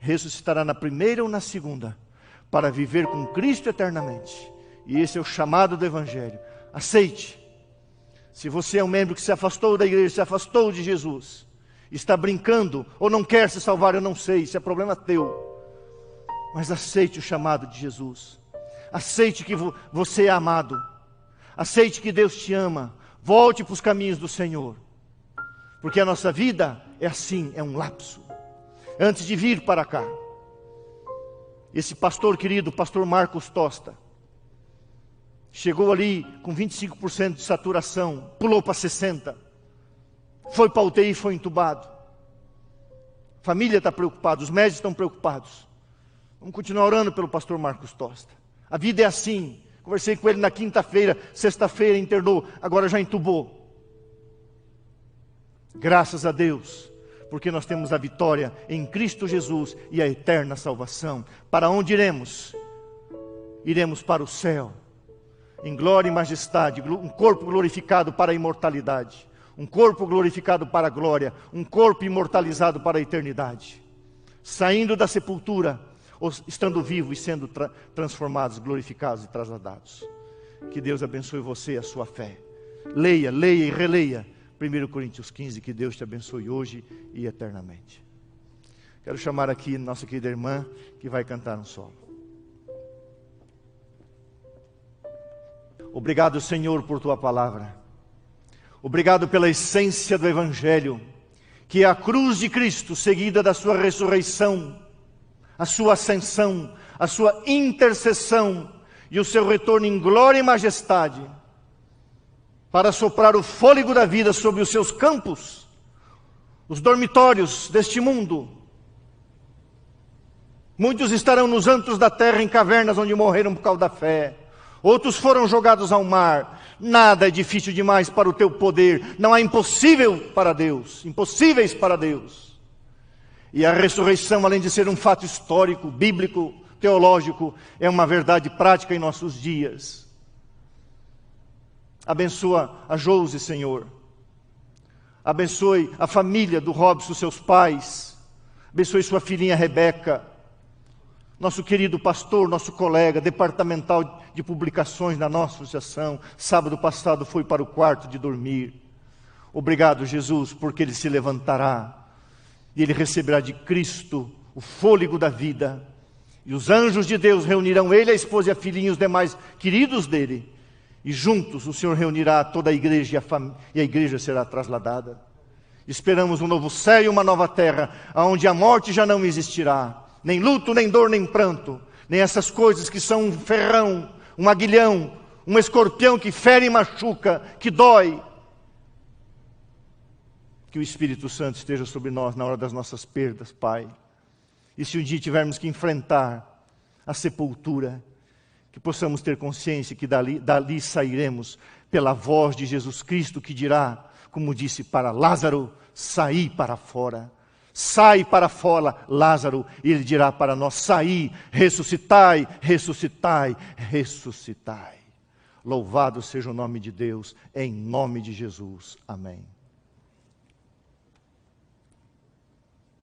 ressuscitará na primeira ou na segunda, para viver com Cristo eternamente. E esse é o chamado do Evangelho. Aceite. Se você é um membro que se afastou da igreja, se afastou de Jesus, está brincando ou não quer se salvar, eu não sei, isso é problema teu. Mas aceite o chamado de Jesus. Aceite que você é amado. Aceite que Deus te ama. Volte para os caminhos do Senhor. Porque a nossa vida é assim, é um lapso. Antes de vir para cá, esse pastor querido, o pastor Marcos Tosta, chegou ali com 25% de saturação, pulou para 60%. Foi para a UTI e foi entubado. A família está preocupada, os médicos estão preocupados. Vamos continuar orando pelo pastor Marcos Tosta. A vida é assim. Conversei com ele na quinta-feira, sexta-feira internou, agora já entubou. Graças a Deus, porque nós temos a vitória em Cristo Jesus e a eterna salvação. Para onde iremos? Iremos para o céu, em glória e majestade, um corpo glorificado para a imortalidade. Um corpo glorificado para a glória, um corpo imortalizado para a eternidade. Saindo da sepultura, estando vivos e sendo transformados, glorificados e trasladados. Que Deus abençoe você e a sua fé. Leia e releia 1 Coríntios 15, que Deus te abençoe hoje e eternamente. Quero chamar aqui nossa querida irmã, que vai cantar um solo. Obrigado, Senhor, por tua palavra. Obrigado pela essência do Evangelho, que é a cruz de Cristo, seguida da sua ressurreição, a sua ascensão, a sua intercessão e o seu retorno em glória e majestade, para soprar o fôlego da vida sobre os seus campos, os dormitórios deste mundo. Muitos estarão nos antros da terra, em cavernas onde morreram por causa da fé. Outros foram jogados ao mar. Nada é difícil demais para o teu poder. Não há impossível para Deus, impossíveis para Deus. E a ressurreição, além de ser um fato histórico, bíblico, teológico, é uma verdade prática em nossos dias. Abençoa a Jouse, Senhor. Abençoe a família do Robson, seus pais. Abençoe sua filhinha Rebeca. Nosso querido pastor, nosso colega, departamental de publicações da nossa associação, sábado passado foi para o quarto de dormir. Obrigado, Jesus, porque ele se levantará e ele receberá de Cristo o fôlego da vida. E os anjos de Deus reunirão ele, a esposa e a filhinha e os demais queridos dele. E juntos o Senhor reunirá toda a igreja e a igreja será trasladada. Esperamos um novo céu e uma nova terra, onde a morte já não existirá. Nem luto, nem dor, nem pranto, nem essas coisas que são um ferrão, um aguilhão, um escorpião que fere e machuca, que dói. Que o Espírito Santo esteja sobre nós na hora das nossas perdas, Pai. E se um dia tivermos que enfrentar a sepultura, que possamos ter consciência que dali sairemos pela voz de Jesus Cristo, que dirá, como disse para Lázaro, saí para fora. Sai para fora, Lázaro, e ele dirá para nós, saí, ressuscitai, ressuscitai, ressuscitai. Louvado seja o nome de Deus, em nome de Jesus. Amém.